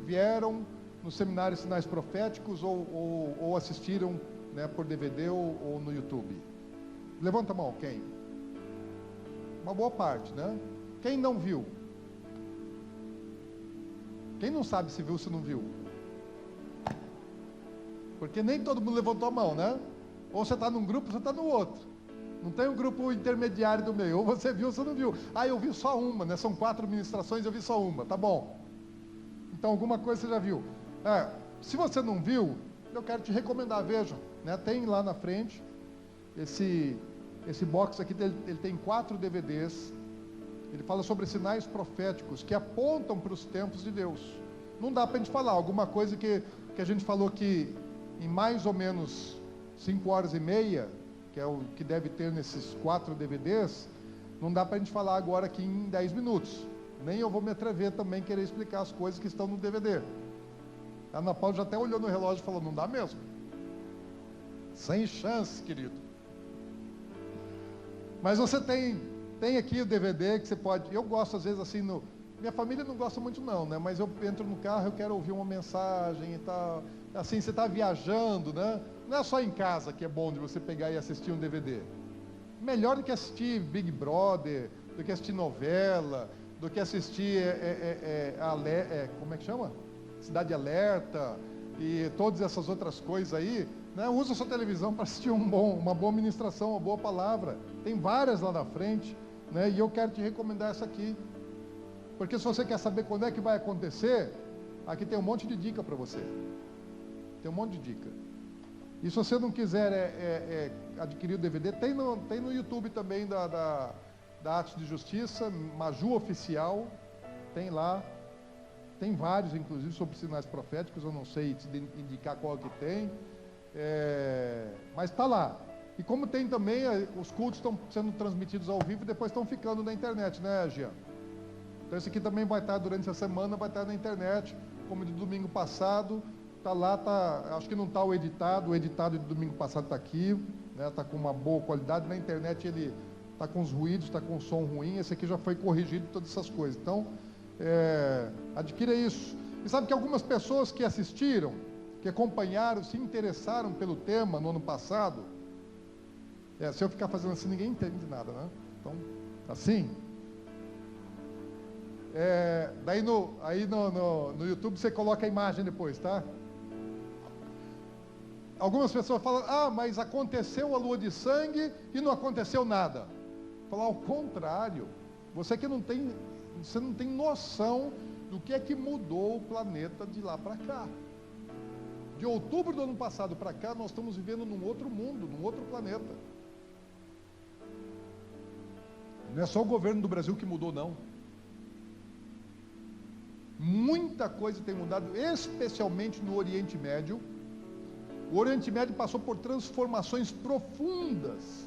vieram no seminário Sinais Proféticos ou assistiram, né, por DVD ou no YouTube? Levanta a mão, quem? Uma boa parte, né? Quem não viu? Quem não sabe se viu ou se não viu? Porque nem todo mundo levantou a mão, né? Ou você está num grupo, ou você está no outro. Não tem um grupo intermediário do meio. Ou você viu ou você não viu. Ah, eu vi só uma, né? São 4 ministrações, eu vi só uma. Tá bom. Então, alguma coisa você já viu. Se você não viu, eu quero te recomendar. Veja, né? Tem lá na frente, esse box aqui, ele tem 4 DVDs. Ele fala sobre sinais proféticos que apontam para os tempos de Deus. Não dá para a gente falar. Alguma coisa que a gente falou que em mais ou menos 5 horas e meia, que é o que deve ter nesses 4 DVDs, não dá para a gente falar agora aqui em 10 minutos. Nem eu vou me atrever também a querer explicar as coisas que estão no DVD. A Ana Paula já até olhou no relógio e falou, não dá mesmo. Sem chance, querido. Mas você tem aqui o DVD que você pode... Eu gosto às vezes assim, minha família não gosta muito não, né? Mas eu entro no carro, eu quero ouvir uma mensagem e tal. Assim, você está viajando, né? Não é só em casa que é bom de você pegar e assistir um DVD. Melhor do que assistir Big Brother, do que assistir novela, do que assistir, como é que chama? Cidade Alerta e todas essas outras coisas aí, né? Usa a sua televisão para assistir uma boa ministração, uma boa palavra. Tem várias lá na frente, né? E eu quero te recomendar essa aqui. Porque se você quer saber quando é que vai acontecer, aqui tem um monte de dica para você. Tem um monte de dica. E se você não quiser adquirir o DVD, tem no YouTube também da Atos de Justiça, Maju Oficial, tem lá. Tem vários, inclusive, sobre sinais proféticos, eu não sei te indicar qual que tem. Mas está lá. E como tem também, os cultos estão sendo transmitidos ao vivo e depois estão ficando na internet, né, Jean? Então esse aqui também vai estar durante a semana, vai estar na internet, como de domingo passado. Está lá, acho que não está o editado de domingo passado está aqui, né? Está com uma boa qualidade. Na internet ele está com os ruídos, está com o som ruim. Esse aqui já foi corrigido, todas essas coisas. Então, adquira isso. E sabe que algumas pessoas que assistiram, que acompanharam, se interessaram pelo tema no ano passado, se eu ficar fazendo assim, ninguém entende nada, né? Então, assim. Daí no YouTube você coloca a imagem depois, tá? Algumas pessoas falam, mas aconteceu a lua de sangue e não aconteceu nada. Falar ao contrário, você não tem noção do que é que mudou o planeta de lá para cá. De outubro do ano passado para cá, nós estamos vivendo num outro mundo, num outro planeta. Não é só o governo do Brasil que mudou, não. Muita coisa tem mudado, especialmente no Oriente Médio. O Oriente Médio passou por transformações profundas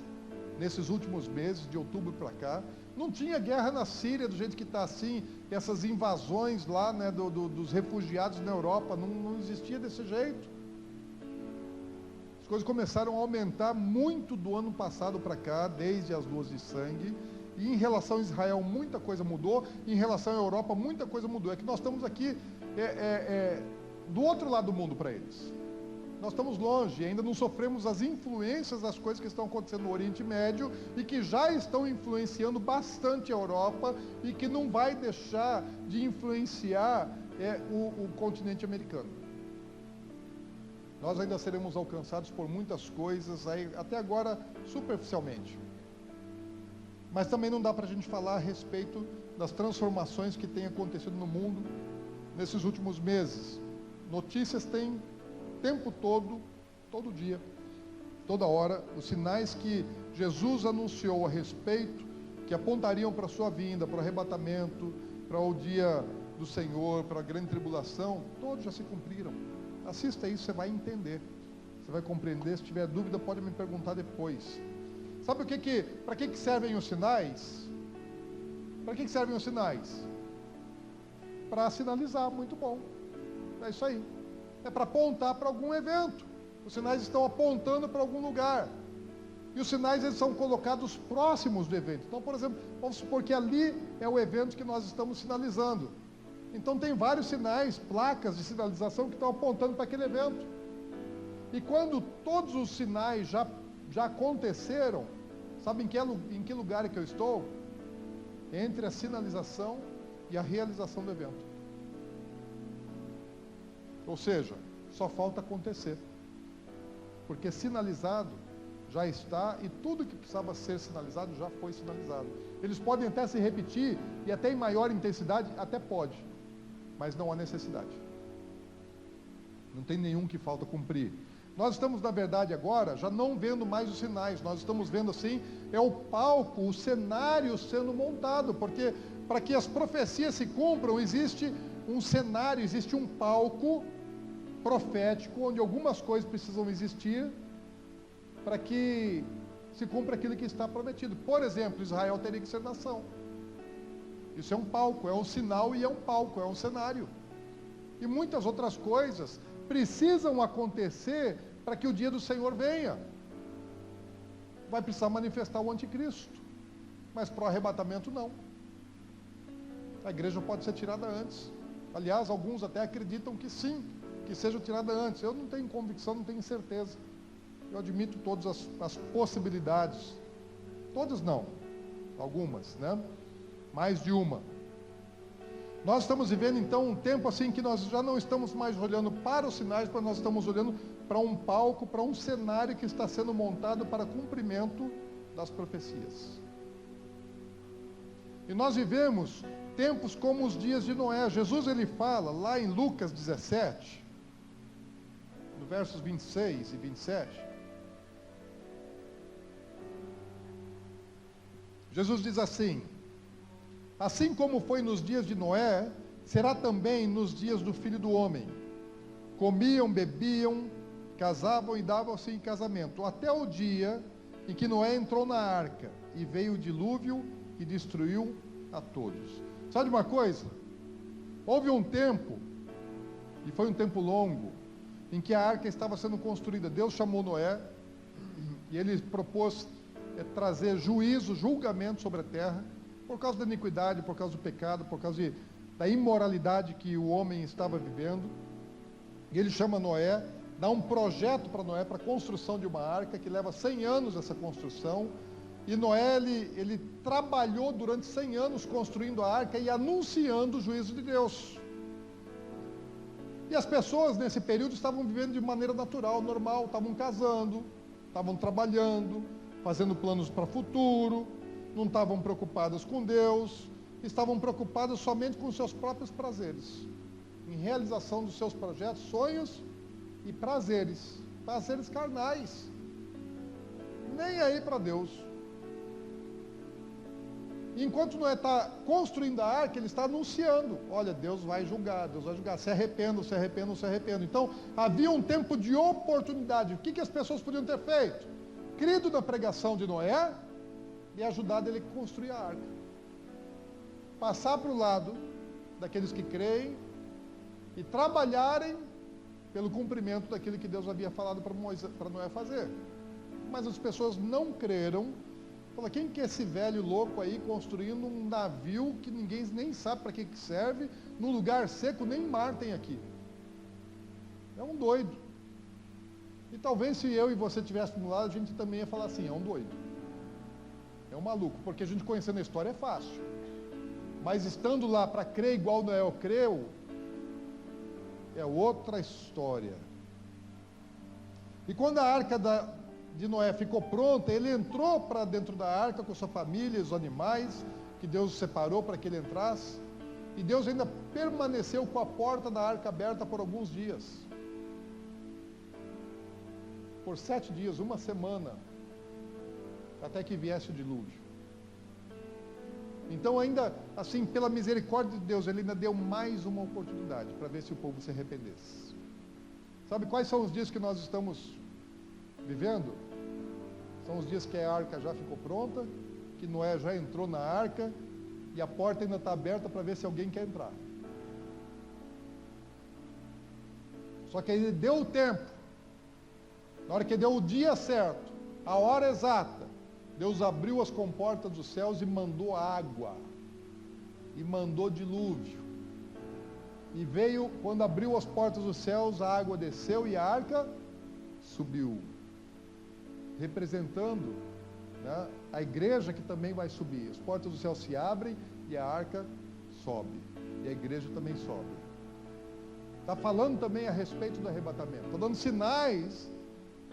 nesses últimos meses, de outubro para cá. Não tinha guerra na Síria do jeito que está assim, essas invasões lá, né, dos refugiados na Europa, não existia desse jeito. As coisas começaram a aumentar muito do ano passado para cá, desde as luas de sangue. E em relação a Israel, muita coisa mudou. Em relação à Europa, muita coisa mudou. É que nós estamos aqui do outro lado do mundo para eles. Nós estamos longe, ainda não sofremos as influências das coisas que estão acontecendo no Oriente Médio e que já estão influenciando bastante a Europa e que não vai deixar de influenciar o continente americano. Nós ainda seremos alcançados por muitas coisas, até agora superficialmente. Mas também não dá para a gente falar a respeito das transformações que têm acontecido no mundo nesses últimos meses. Notícias têm o tempo todo, todo dia, toda hora, os sinais que Jesus anunciou a respeito, que apontariam para a sua vinda, para o arrebatamento, para o dia do Senhor, para a grande tribulação, todos já se cumpriram. Assista isso, você vai entender, você vai compreender. Se tiver dúvida, pode me perguntar depois. Sabe para que servem os sinais? Para que servem os sinais? Para sinalizar, muito bom. É isso aí. É para apontar para algum evento. Os sinais estão apontando para algum lugar. E os sinais, eles são colocados próximos do evento. Então, por exemplo, vamos supor que ali é o evento que nós estamos sinalizando. Então, tem vários sinais, placas de sinalização que estão apontando para aquele evento. E quando todos os sinais já aconteceram, sabe em que lugar é que eu estou? Entre a sinalização e a realização do evento. Ou seja, só falta acontecer. Porque sinalizado já está, e tudo que precisava ser sinalizado já foi sinalizado. Eles podem até se repetir, e até em maior intensidade, até pode, mas não há necessidade. Não tem nenhum que falta cumprir. Nós estamos, na verdade, agora, já não vendo mais os sinais, nós estamos vendo assim, o palco, o cenário sendo montado, porque para que as profecias se cumpram, existe um cenário, existe um palco profético, onde algumas coisas precisam existir, para que se cumpra aquilo que está prometido. Por exemplo, Israel teria que ser nação. Isso é um palco, é um sinal e é um palco, é um cenário. E muitas outras coisas precisam acontecer para que o dia do Senhor venha. Vai precisar manifestar o anticristo, mas para o arrebatamento não. A igreja pode ser tirada antes. Aliás, alguns até acreditam que sim, que seja tirada antes. Eu não tenho convicção, não tenho certeza. Eu admito todas as possibilidades. Todas não, algumas, né? Mais de uma. Nós estamos vivendo então um tempo assim que nós já não estamos mais olhando para os sinais, mas nós estamos olhando para um palco, para um cenário que está sendo montado para cumprimento das profecias. E nós vivemos tempos como os dias de Noé. Jesus, ele fala lá em Lucas 17, no versos 26 e 27. Jesus diz assim: assim como foi nos dias de Noé, será também nos dias do Filho do Homem. Comiam, bebiam, casavam e davam-se em casamento, até o dia em que Noé entrou na arca, e veio o dilúvio e destruiu a todos. Sabe uma coisa? Houve um tempo, e foi um tempo longo, em que a arca estava sendo construída. Deus chamou Noé, e ele propôs trazer juízo, julgamento sobre a terra, por causa da iniquidade, por causa do pecado, por causa da imoralidade que o homem estava vivendo. E ele chama Noé, dá um projeto para Noé, para a construção de uma arca, que leva 100 anos essa construção. E Noé, ele trabalhou durante 100 anos construindo a arca e anunciando o juízo de Deus. E as pessoas nesse período estavam vivendo de maneira natural, normal, estavam casando, estavam trabalhando, fazendo planos para o futuro, não estavam preocupadas com Deus, estavam preocupadas somente com seus próprios prazeres, em realização dos seus projetos, sonhos e prazeres carnais. Nem aí para Deus. Enquanto Noé está construindo a arca, ele está anunciando: olha, Deus vai julgar, se arrependam, se arrependam, se arrependam. Então, havia um tempo de oportunidade. O que as pessoas podiam ter feito? Crido na pregação de Noé e ajudado ele a construir a arca. Passar para o lado daqueles que creem e trabalharem pelo cumprimento daquilo que Deus havia falado para Noé fazer. Mas as pessoas não creram. Fala, quem que é esse velho louco aí construindo um navio que ninguém nem sabe para que serve, num lugar seco, nem mar tem aqui? É um doido. E talvez se eu e você estivéssemos lá, a gente também ia falar assim: é um doido, é um maluco, porque a gente conhecendo a história é fácil, mas estando lá para crer igual Noé creu, é outra história. E quando a arca de Noé ficou pronta, ele entrou para dentro da arca com sua família, os animais que Deus separou para que ele entrasse, e Deus ainda permaneceu com a porta da arca aberta por alguns dias, por 7 dias, uma semana, até que viesse o dilúvio. Então ainda, assim, pela misericórdia de Deus, ele ainda deu mais uma oportunidade, para ver se o povo se arrependesse. Sabe quais são os dias que nós estamos vivendo? São os dias que a arca já ficou pronta, que Noé já entrou na arca, e a porta ainda está aberta para ver se alguém quer entrar. Só que ele deu o tempo, na hora que deu o dia certo, a hora exata, Deus abriu as comportas dos céus e mandou água, e mandou dilúvio, e veio, quando abriu as portas dos céus, a água desceu e a arca subiu, representando, né, a igreja que também vai subir. As portas do céu se abrem e a arca sobe, e a igreja também sobe. Está falando também a respeito do arrebatamento, está dando sinais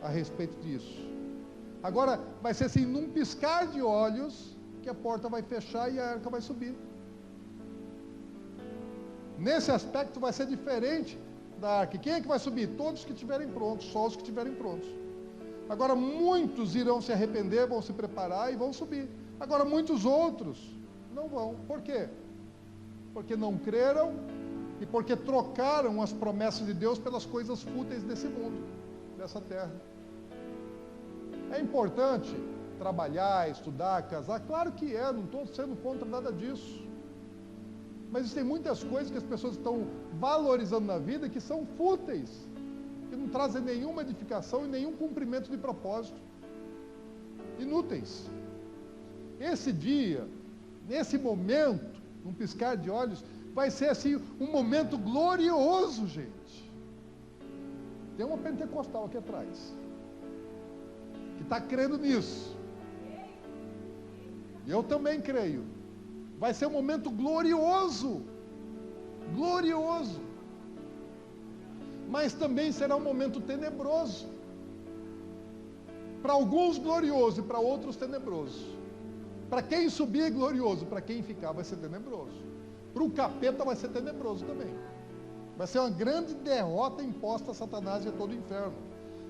a respeito disso. Agora vai ser assim, num piscar de olhos, que a porta vai fechar e a arca vai subir. Nesse aspecto vai ser diferente da arca. Quem é que vai subir? Todos que estiverem prontos, só os que estiverem prontos. Agora muitos irão se arrepender, vão se preparar e vão subir. Agora muitos outros não vão. Por quê? Porque não creram e porque trocaram as promessas de Deus pelas coisas fúteis desse mundo, dessa terra. É importante trabalhar, estudar, casar? Claro que é, não estou sendo contra nada disso. Mas existem muitas coisas que as pessoas estão valorizando na vida que são fúteis, que não trazem nenhuma edificação e nenhum cumprimento de propósito. Inúteis. Esse dia, nesse momento, num piscar de olhos, vai ser assim, um momento glorioso, gente. Tem uma pentecostal aqui atrás, que está crendo nisso. Eu também creio. Vai ser um momento glorioso. Glorioso. Mas também será um momento tenebroso. Para alguns glorioso e para outros tenebroso. Para quem subir é glorioso, para quem ficar vai ser tenebroso. Para o capeta vai ser tenebroso também. Vai ser uma grande derrota imposta a Satanás e a todo o inferno.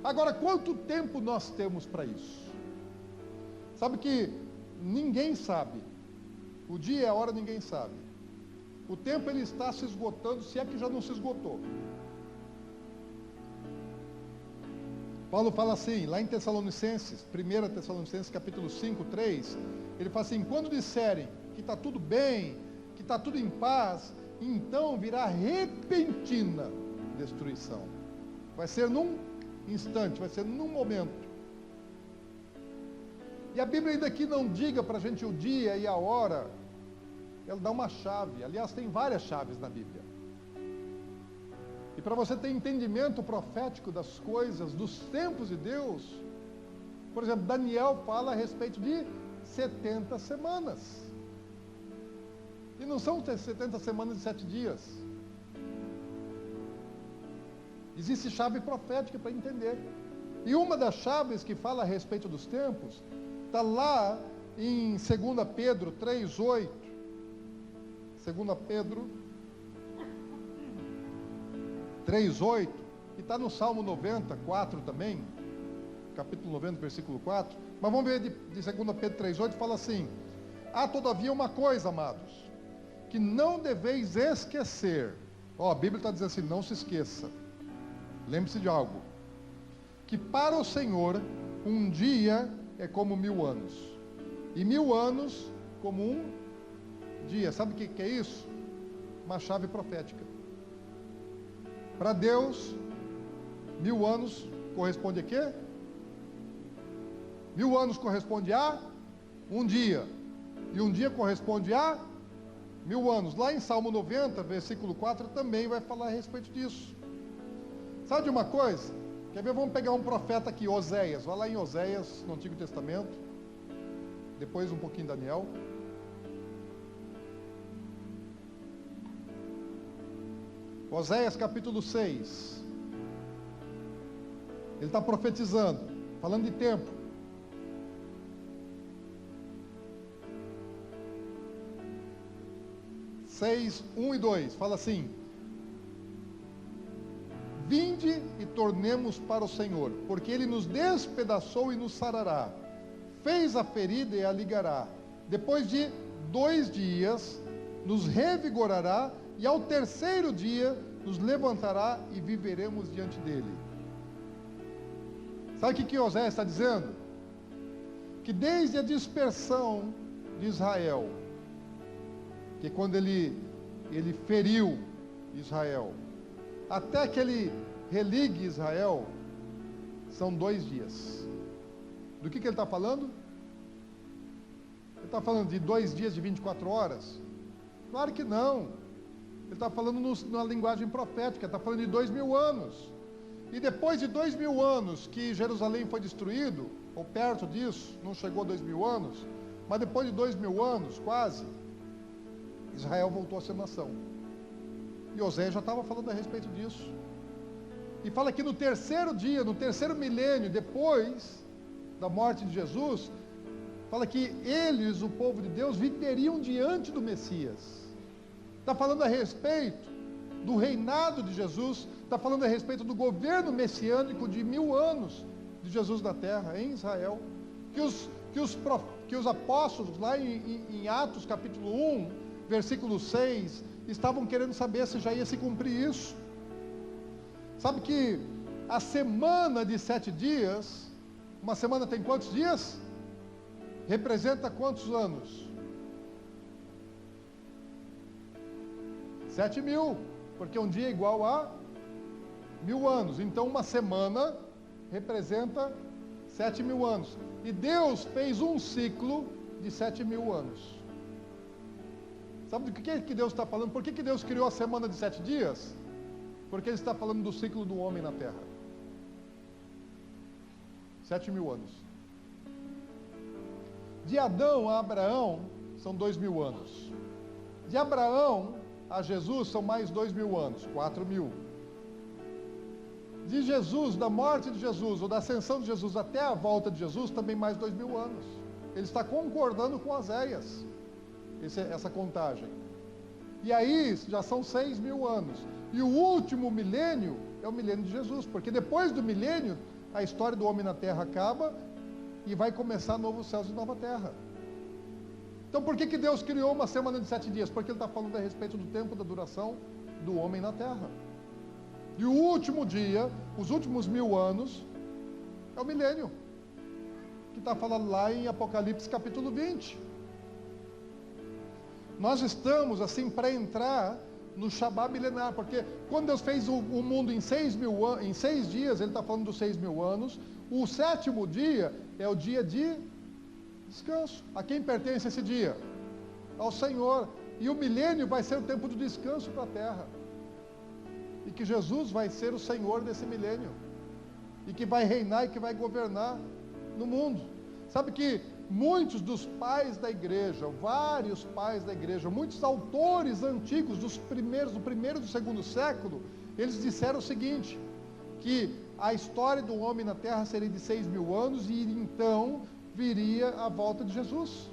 Agora, quanto tempo nós temos para isso? Sabe que ninguém sabe. O dia e a hora ninguém sabe. O tempo ele está se esgotando, se é que já não se esgotou. Paulo fala assim, lá em Tessalonicenses, 1 Tessalonicenses capítulo 5, 3, ele fala assim: quando disserem que está tudo bem, que está tudo em paz, então virá repentina destruição. Vai ser num instante, vai ser num momento. E a Bíblia ainda aqui não diga para a gente o dia e a hora, ela dá uma chave. Aliás, tem várias chaves na Bíblia. E para você ter entendimento profético das coisas, dos tempos de Deus, por exemplo, Daniel fala a respeito de 70 semanas. E não são 70 semanas de 7 dias. Existe chave profética para entender. E uma das chaves que fala a respeito dos tempos, está lá em 2 Pedro 3:8. 2 Pedro 3:8, e está no Salmo 94 também, capítulo 90, versículo 4, mas vamos ver de 2 Pedro 3,8, fala assim: há todavia uma coisa, amados, que não deveis esquecer. A Bíblia está dizendo assim, não se esqueça, lembre-se de algo, que para o Senhor, um dia é como 1000 anos, e 1000 anos como um dia. Sabe o que é isso? Uma chave profética. Para Deus, 1000 anos corresponde a quê? 1000 anos corresponde a um dia, e um dia corresponde a 1000 anos. Lá em Salmo 90, versículo 4, também vai falar a respeito disso. Sabe de uma coisa? Quer ver? Vamos pegar um profeta aqui, Oséias. Vai lá em Oséias, no Antigo Testamento. Depois um pouquinho Daniel. Oséias capítulo 6. Ele está profetizando, falando de tempo. 6, 1 e 2, fala assim: vinde e tornemos para o Senhor, porque Ele nos despedaçou e nos sarará, fez a ferida e a ligará, depois de 2 dias nos revigorará, e ao terceiro dia nos levantará e viveremos diante dele. Sabe o que Oséias está dizendo? Que desde a dispersão de Israel, que quando ele feriu Israel, até que ele religue Israel, são 2 dias. Do que ele está falando? Ele está falando de 2 dias de 24 horas? Claro que não. Ele está falando na linguagem profética, está falando de 2000 anos. E depois de 2000 anos que Jerusalém foi destruído, ou perto disso, não chegou a 2000 anos, mas depois de 2000 anos, quase, Israel voltou a ser nação. E Oséias já estava falando a respeito disso. E fala que no terceiro dia, no terceiro milênio, depois da morte de Jesus, fala que eles, o povo de Deus, viveriam diante do Messias. Está falando a respeito do reinado de Jesus, está falando a respeito do governo messiânico de 1000 anos de Jesus na terra, em Israel. Que os apóstolos, lá em Atos capítulo 1, versículo 6, estavam querendo saber se já ia se cumprir isso. Sabe que a semana de 7 dias, uma semana tem quantos dias? Representa quantos anos? 7.000, porque um dia é igual a 1000 anos. Então uma semana representa 7.000 anos. E Deus fez um ciclo de 7.000 anos. Sabe do que Deus está falando? Por que Deus criou a semana de 7 dias? Porque Ele está falando do ciclo do homem na terra. 7.000 anos. De Adão a Abraão, são 2.000 anos. De Abraão a Jesus, são mais 2.000 anos, 4.000. De Jesus, da morte de Jesus, ou da ascensão de Jesus até a volta de Jesus, também mais 2.000 anos. Ele está concordando com Oséias, essa contagem. E aí, já são 6.000 anos. E o último milênio é o milênio de Jesus, porque depois do milênio, a história do homem na terra acaba e vai começar novos céus e nova terra. Então por que Deus criou uma semana de 7 dias? Porque Ele está falando a respeito do tempo da duração do homem na terra. E o último dia, os últimos 1000 anos, é o milênio, que está falando lá em Apocalipse capítulo 20. Nós estamos assim para entrar no Shabbat milenar, porque quando Deus fez o mundo em 6 dias, Ele está falando dos 6.000 anos. O 7º dia é o dia de descanso. A quem pertence esse dia? Ao Senhor. E o milênio vai ser o tempo de descanso para a terra. E que Jesus vai ser o Senhor desse milênio. E que vai reinar e que vai governar no mundo. Sabe que muitos dos pais da igreja, vários pais da igreja, muitos autores antigos do primeiro e do segundo século, eles disseram o seguinte, que a história do homem na terra seria de 6.000 anos e então viria a volta de Jesus.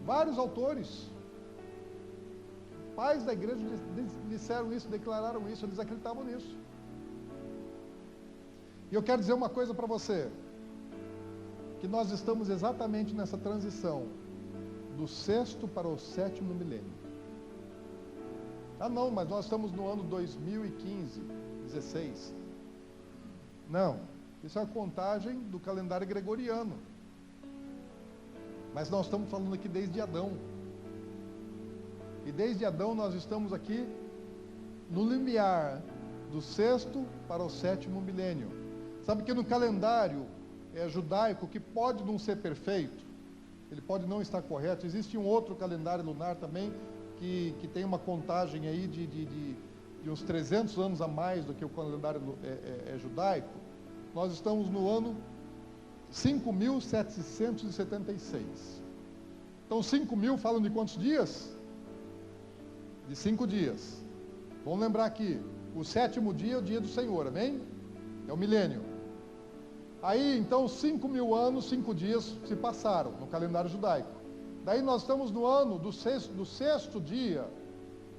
Vários autores. pais da igreja disseram isso, declararam isso, eles acreditavam nisso. E eu quero dizer uma coisa para você, que nós estamos exatamente nessa transição do 6º para o 7º milênio. Ah não, mas nós estamos no ano 2015, 16. Não, isso é a contagem do calendário gregoriano. Mas nós estamos falando aqui desde Adão. E desde Adão nós estamos aqui no limiar do 6º para o 7º milênio. Sabe que no calendário judaico, que pode não ser perfeito, ele pode não estar correto, existe um outro calendário lunar também, que tem uma contagem aí de uns 300 anos a mais do que o calendário judaico. Nós estamos no ano 5.776. Então 5.000 falam de quantos dias? De 5 dias. Vamos lembrar aqui, o 7º dia é o dia do Senhor, amém? É o milênio. Aí, então, 5.000 anos, 5 dias se passaram no calendário judaico. Daí nós estamos no ano do sexto dia.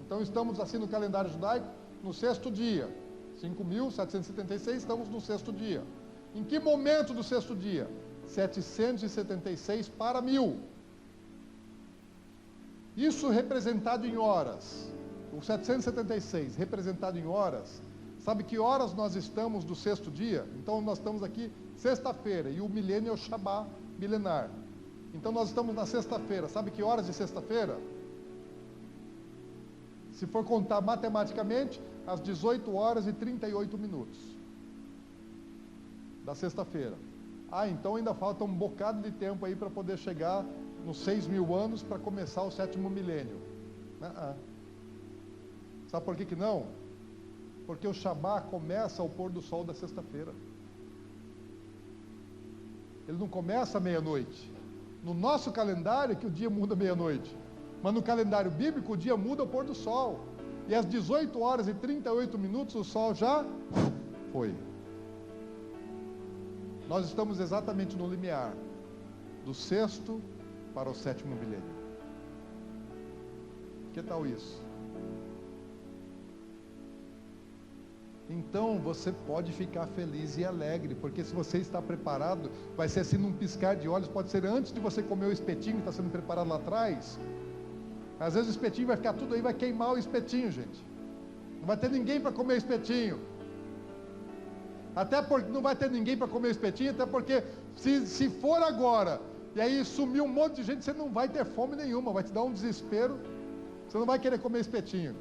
Então estamos assim no calendário judaico, no 6º dia. 5.776, estamos no 6º dia. Em que momento do 6º dia? 776 para 1000. Isso representado em horas. O 776 representado em horas. Sabe que horas nós estamos do 6º dia? Então nós estamos aqui sexta-feira, e o milênio é o Shabá milenar. Então nós estamos na sexta-feira. Sabe que horas de sexta-feira? Se for contar matematicamente, às 18 horas e 38 minutos da sexta-feira. Ah, então ainda falta um bocado de tempo aí para poder chegar nos 6.000 anos para começar o 7º milênio. Sabe por que não? Porque o Shabá começa ao pôr do sol da sexta-feira. Ele não começa à meia-noite. No nosso calendário é que o dia muda à meia-noite. Mas no calendário bíblico o dia muda ao pôr do sol. E às 18 horas e 38 minutos o sol já foi. Nós estamos exatamente no limiar do 6º para o 7º milênio. Que tal isso? Então você pode ficar feliz e alegre, porque se você está preparado, vai ser assim num piscar de olhos, pode ser antes de você comer o espetinho que está sendo preparado lá atrás. Às vezes o espetinho vai ficar tudo aí, vai queimar o espetinho, gente. Não vai ter ninguém para comer espetinho. Até porque não vai ter ninguém para comer espetinho, até porque se for agora, e aí sumir um monte de gente, você não vai ter fome nenhuma, vai te dar um desespero, você não vai querer comer espetinho.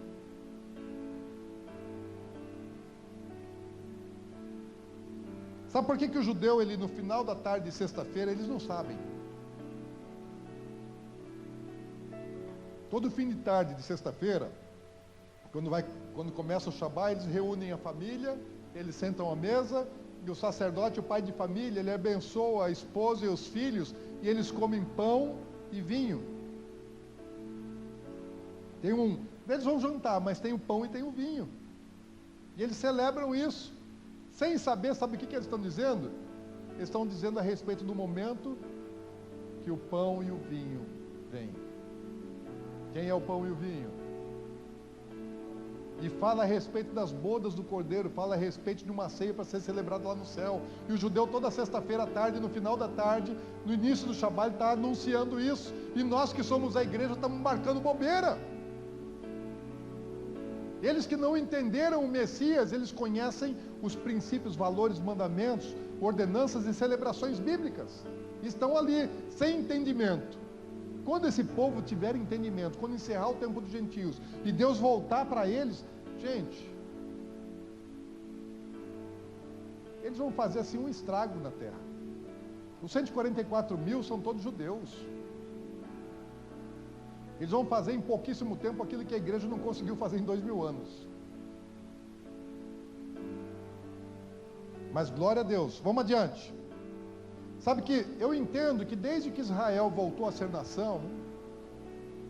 Sabe por que o judeu, ele no final da tarde de sexta-feira, eles não sabem. Todo fim de tarde de sexta-feira, quando começa o Shabá, eles reúnem a família, eles sentam à mesa, e o sacerdote, o pai de família, ele abençoa a esposa e os filhos, e eles comem pão e vinho. Eles vão jantar, mas tem o pão e tem o vinho. E eles celebram isso. Sem saber, sabe o que eles estão dizendo? Eles estão dizendo a respeito do momento que o pão e o vinho vêm. Quem é o pão e o vinho? E fala a respeito das bodas do Cordeiro, fala a respeito de uma ceia para ser celebrada lá no céu. E o judeu toda sexta-feira à tarde, no final da tarde, no início do Shabá, ele está anunciando isso. E nós que somos a igreja estamos marcando bobeira. Eles que não entenderam o Messias, eles conhecem os princípios, valores, mandamentos, ordenanças e celebrações bíblicas. Estão ali, sem entendimento. Quando esse povo tiver entendimento, quando encerrar o tempo dos gentios, e Deus voltar para eles, gente, eles vão fazer assim um estrago na terra. Os 144.000 são todos judeus. Eles vão fazer em pouquíssimo tempo aquilo que a igreja não conseguiu fazer em 2000 anos. Mas glória a Deus, vamos adiante. Sabe que eu entendo que desde que Israel voltou a ser nação,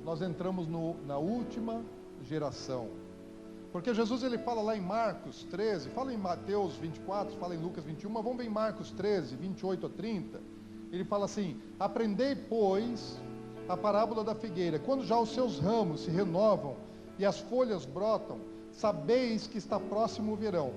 nós entramos na última geração. Porque Jesus ele fala lá em Marcos 13, fala em Mateus 24, fala em Lucas 21, mas vamos ver em Marcos 13, 28 a 30. Ele fala assim: aprendei, pois, a parábola da figueira. Quando já os seus ramos se renovam e as folhas brotam, sabeis que está próximo o verão.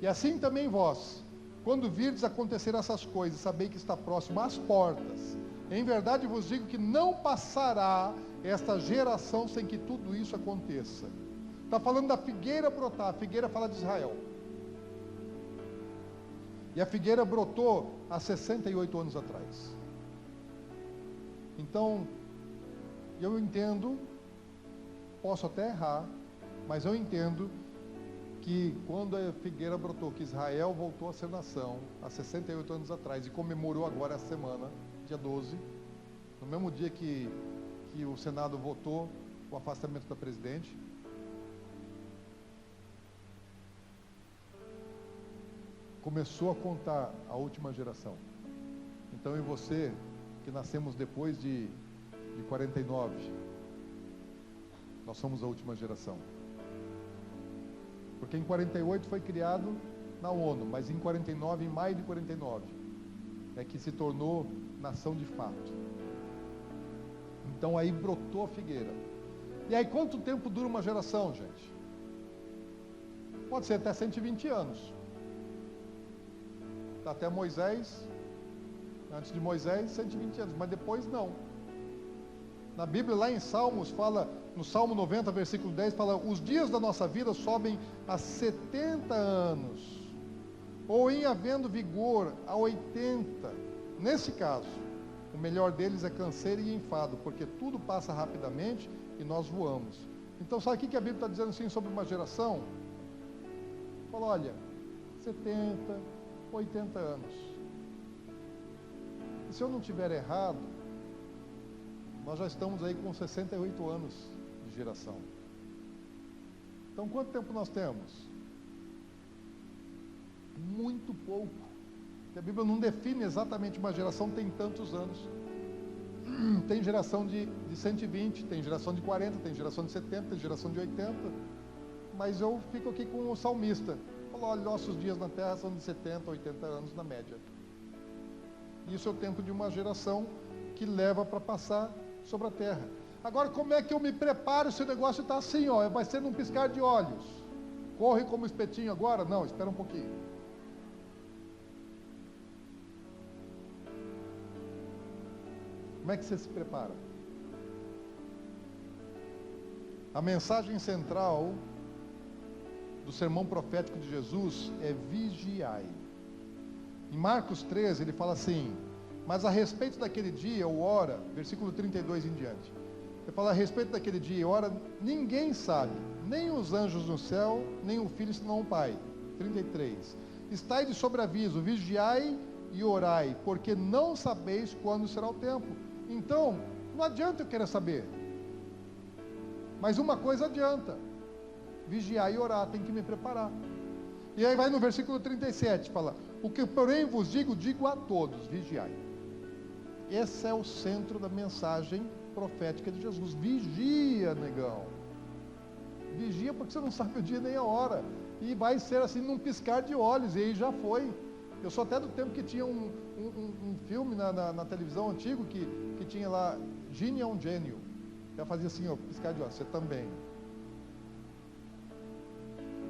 E assim também vós, quando virdes acontecer essas coisas, sabei que está próximo às portas. Em verdade vos digo que não passará esta geração sem que tudo isso aconteça. Está falando da figueira brotar, a figueira fala de Israel. E a figueira brotou há 68 anos atrás. Então, eu entendo, posso até errar, mas eu entendo que quando a figueira brotou, que Israel voltou a ser nação, há 68 anos atrás, e comemorou agora essa semana, dia 12, no mesmo dia que o Senado votou o afastamento da presidente, começou a contar a última geração. Então, eu e você, que nascemos depois de 49, nós somos a última geração. Porque em 48 foi criado na ONU, mas em 49, em maio de 49, é que se tornou nação de fato. Então aí brotou a figueira. E aí quanto tempo dura uma geração, gente? Pode ser até 120 anos. Até Moisés, antes de Moisés, 120 anos, mas depois não. Na Bíblia, lá em Salmos, fala, no Salmo 90, versículo 10, fala, os dias da nossa vida sobem a 70 anos, ou em havendo vigor, a 80. Nesse caso, o melhor deles é canseiro e enfado, porque tudo passa rapidamente e nós voamos. Então, sabe o que a Bíblia está dizendo assim sobre uma geração? Fala, olha, 70, 80 anos. E se eu não tiver errado, nós já estamos aí com 68 anos de geração. Então, quanto tempo nós temos? Muito pouco. Porque a Bíblia não define exatamente uma geração, tem tantos anos. Tem geração de 120, tem geração de 40, tem geração de 70, tem geração de 80. Mas eu fico aqui com o salmista. Falou, olha, nossos dias na terra são de 70, 80 anos na média. Isso é o tempo de uma geração que leva para passar sobre a terra. Agora, como é que eu me preparo se o negócio está assim, ó, vai ser num piscar de olhos? Corre como espetinho agora? Não, espera um pouquinho. Como é que você se prepara? A mensagem central do sermão profético de Jesus é vigiai. Em Marcos 13, ele fala assim, mas a respeito daquele dia ou hora, versículo 32 em diante, ele fala a respeito daquele dia e hora, ninguém sabe, nem os anjos no céu, nem o Filho, senão o Pai. 33, estai de sobreaviso, vigiai e orai, porque não sabeis quando será o tempo. Então, não adianta eu querer saber, mas uma coisa adianta, vigiar e orar, tem que me preparar. E aí vai no versículo 37, fala, o que porém vos digo, digo a todos, vigiai. Esse é o centro da mensagem profética de Jesus. Vigia, negão. Vigia porque você não sabe o dia nem a hora. E vai ser assim num piscar de olhos, e aí já foi. Eu sou até do tempo que tinha um filme na televisão antigo, que tinha lá, Gênio é um gênio. Já fazia assim, ó, piscar de olhos, você também.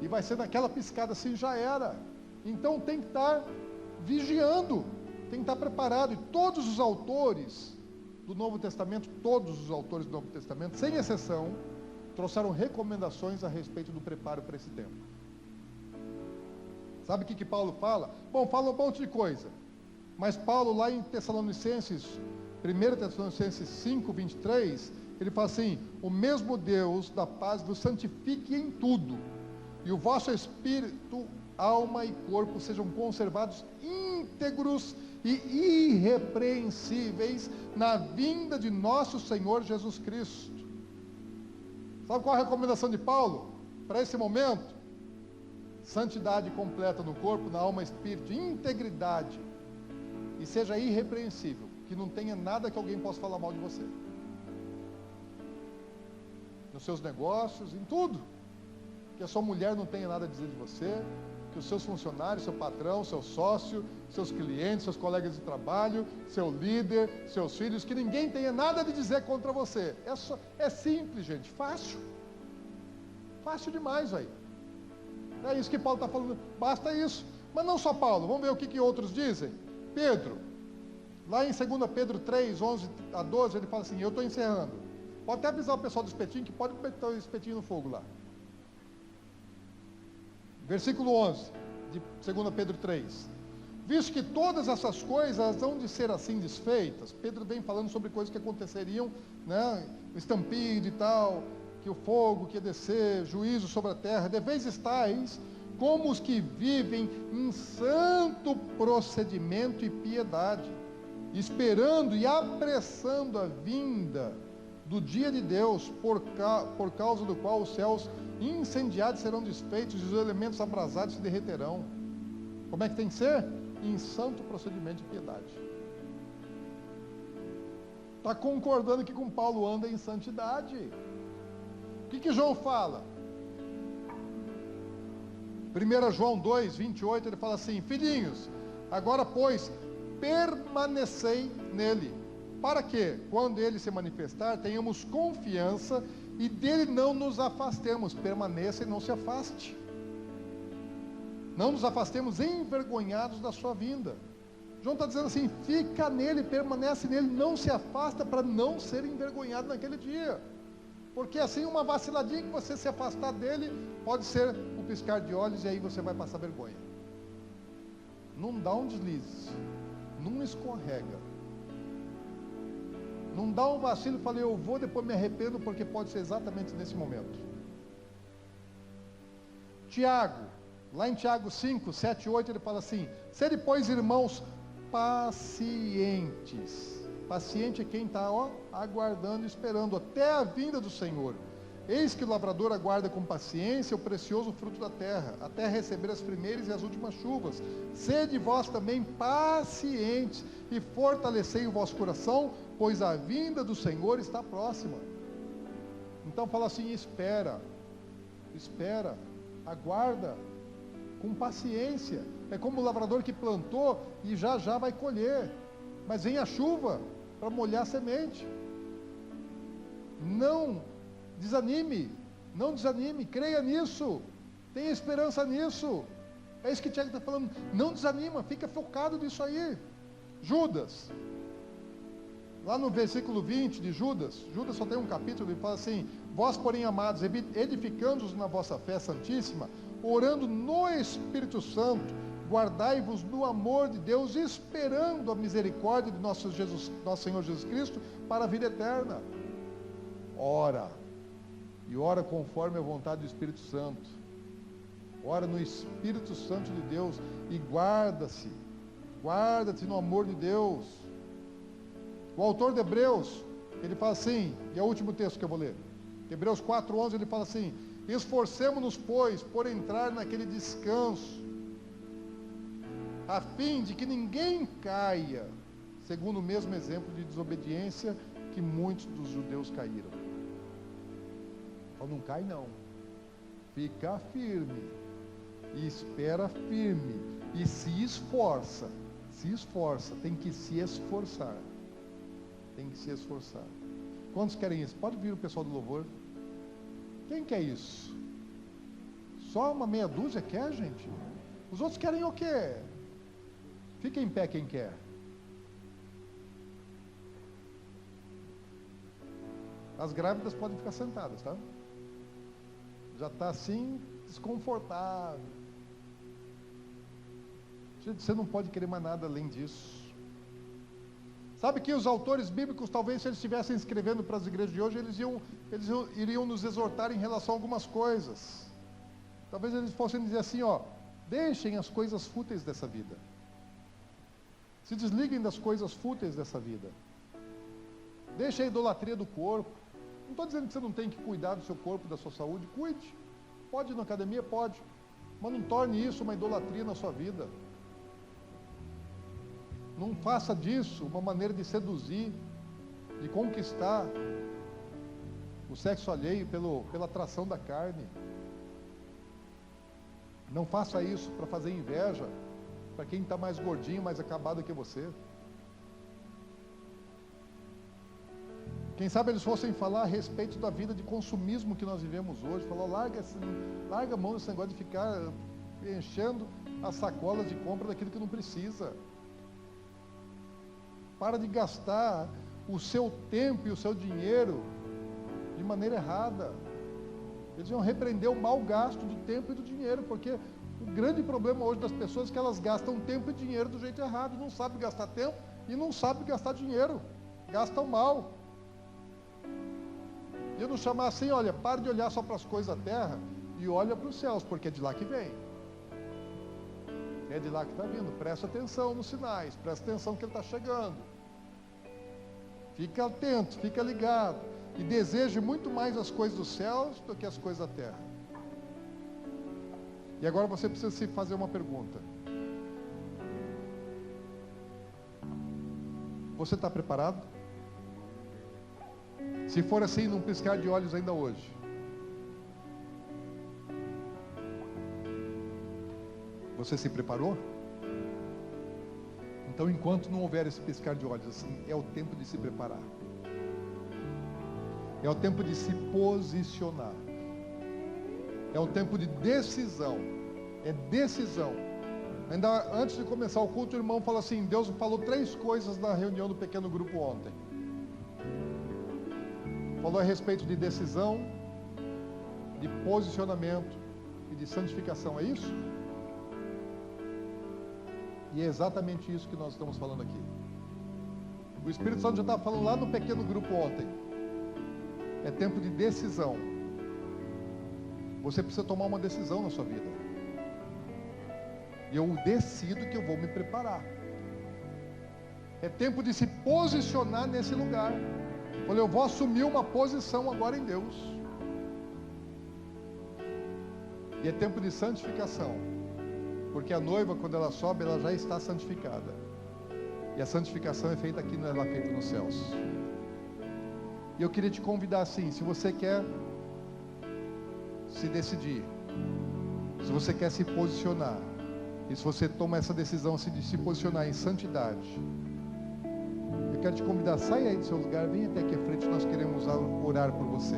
E vai ser naquela piscada assim, já era. Então tem que estar vigiando, tem que estar preparado. E todos os autores do Novo Testamento, todos os autores do Novo Testamento, sem exceção, trouxeram recomendações a respeito do preparo para esse tempo. Sabe o que Paulo fala? Bom, fala um monte de coisa. Mas Paulo, lá em Tessalonicenses, 1 Tessalonicenses 5, 23, ele fala assim, o mesmo Deus da paz vos santifique em tudo, e o vosso espírito, alma e corpo sejam conservados íntegros e irrepreensíveis na vinda de nosso Senhor Jesus Cristo. Sabe qual é a recomendação de Paulo para esse momento? Santidade completa no corpo, na alma, espírito, integridade, e seja irrepreensível, que não tenha nada que alguém possa falar mal de você, nos seus negócios, em tudo, que a sua mulher não tenha nada a dizer de você, que os seus funcionários, seu patrão, seu sócio, seus clientes, seus colegas de trabalho, seu líder, seus filhos, que ninguém tenha nada a dizer contra você. É simples, gente, fácil. Fácil demais aí. É isso que Paulo está falando, basta isso. Mas não só Paulo, vamos ver o que outros dizem. Pedro, lá em 2 Pedro 3, 11 a 12, ele fala assim, eu estou encerrando. Pode até avisar o pessoal do espetinho que pode meter o espetinho no fogo lá. Versículo 11, de 2 Pedro 3. Visto que todas essas coisas hão de ser assim desfeitas, Pedro vem falando sobre coisas que aconteceriam, né, estampido e tal, que o fogo que ia descer, juízo sobre a terra, deveis estáis como os que vivem em santo procedimento e piedade, esperando e apressando a vinda do dia de Deus, por causa do qual os céus incendiados serão desfeitos e os elementos abrasados se derreterão. Como é que tem que ser? Em santo procedimento de piedade. Está concordando que com Paulo anda em santidade. O que João fala? 1 João 2, 28, ele fala assim, filhinhos, agora pois, permanecei nele, para que, quando ele se manifestar, tenhamos confiança e dele não nos afastemos. Permaneça e não se afaste. Não nos afastemos envergonhados da sua vinda. João está dizendo assim, fica nele, permanece nele, não se afasta para não ser envergonhado naquele dia. Porque assim, uma vaciladinha que você se afastar dele, pode ser um piscar de olhos e aí você vai passar vergonha. Não dá um deslize, não escorrega. Não dá um vacilo e fala, eu vou, depois me arrependo, porque pode ser exatamente nesse momento. Tiago, lá em Tiago 5, 7 e 8, ele fala assim, sede, pois, irmãos, pacientes. Paciente é quem está aguardando, esperando até a vinda do Senhor. Eis que o lavrador aguarda com paciência o precioso fruto da terra, até receber as primeiras e as últimas chuvas. Sede vós também pacientes e fortalecei o vosso coração, pois a vinda do Senhor está próxima. Então fala assim, espera, aguarda, com paciência. É como o lavrador que plantou e já vai colher, mas vem a chuva para molhar a semente. Não desanime, creia nisso, tenha esperança nisso. É isso que Tiago está falando, não desanima, fica focado nisso aí. Judas, lá no versículo 20 de Judas só tem um capítulo, ele fala assim, vós porém amados, edificando-os na vossa fé santíssima, orando no Espírito Santo, guardai-vos no amor de Deus, esperando a misericórdia de nosso Senhor Jesus Cristo para a vida eterna. Ora, e ora conforme a vontade do Espírito Santo, ora no Espírito Santo de Deus, e guarda-te no amor de Deus. O autor de Hebreus, ele fala assim, e é o último texto que eu vou ler, Hebreus 4:11, ele fala assim, esforcemo-nos, pois, por entrar naquele descanso, a fim de que ninguém caia, segundo o mesmo exemplo de desobediência que muitos dos judeus caíram. Então não cai não, fica firme, e espera firme, e se esforça, tem que se esforçar, Quantos querem isso? Pode vir o pessoal do louvor. Quem quer isso? Só uma meia dúzia quer, gente? Os outros querem o quê? Fica em pé quem quer. As grávidas podem ficar sentadas, tá? Já está assim, desconfortável. Gente, você não pode querer mais nada além disso. Sabe que os autores bíblicos, talvez se eles estivessem escrevendo para as igrejas de hoje, eles iriam nos exortar em relação a algumas coisas. Talvez eles fossem dizer assim, deixem as coisas fúteis dessa vida. Se desliguem das coisas fúteis dessa vida. Deixe a idolatria do corpo. Não estou dizendo que você não tem que cuidar do seu corpo, da sua saúde. Cuide. Pode ir na academia? Pode. Mas não torne isso uma idolatria na sua vida. Não faça disso uma maneira de seduzir, de conquistar o sexo alheio pela atração da carne. Não faça isso para fazer inveja para quem está mais gordinho, mais acabado que você. Quem sabe eles fossem falar a respeito da vida de consumismo que nós vivemos hoje. Falou, larga a mão desse negócio de ficar enchendo as sacolas de compra daquilo que não precisa. Para de gastar o seu tempo e o seu dinheiro de maneira errada. Eles iam repreender o mau gasto do tempo e do dinheiro, porque o grande problema hoje das pessoas é que elas gastam tempo e dinheiro do jeito errado. Não sabem gastar tempo e não sabem gastar dinheiro. Gastam mal. E eu não chamar assim, olha, para de olhar só para as coisas da terra e olha para os céus, porque é de lá que vem. É de lá que está vindo. Presta atenção nos sinais, presta atenção que ele está chegando. Fica atento, fica ligado. E deseje muito mais as coisas dos céus do que as coisas da terra. E agora você precisa se fazer uma pergunta. Você está preparado? Se for assim, num piscar de olhos ainda hoje. Você se preparou? Então, enquanto não houver esse piscar de olhos, assim, é o tempo de se preparar. É o tempo de se posicionar. É o tempo de decisão. É decisão. Ainda antes de começar o culto, o irmão falou assim, Deus falou 3 coisas na reunião do pequeno grupo ontem. Falou a respeito de decisão, de posicionamento e de santificação, é isso? E é exatamente isso que nós estamos falando aqui. O Espírito Santo já estava falando lá no pequeno grupo ontem. É tempo de decisão. Você precisa tomar uma decisão na sua vida. E eu decido que eu vou me preparar. É tempo de se posicionar nesse lugar. Falei, eu vou assumir uma posição agora em Deus. E é tempo de santificação. Porque a noiva, quando ela sobe, ela já está santificada. E a santificação é feita aqui, não é feita nos céus. E eu queria te convidar assim, se você quer se decidir, se você quer se posicionar, e se você toma essa decisão assim, de se posicionar em santidade, eu quero te convidar, sai aí do seu lugar, vem até aqui à frente, nós queremos orar por você.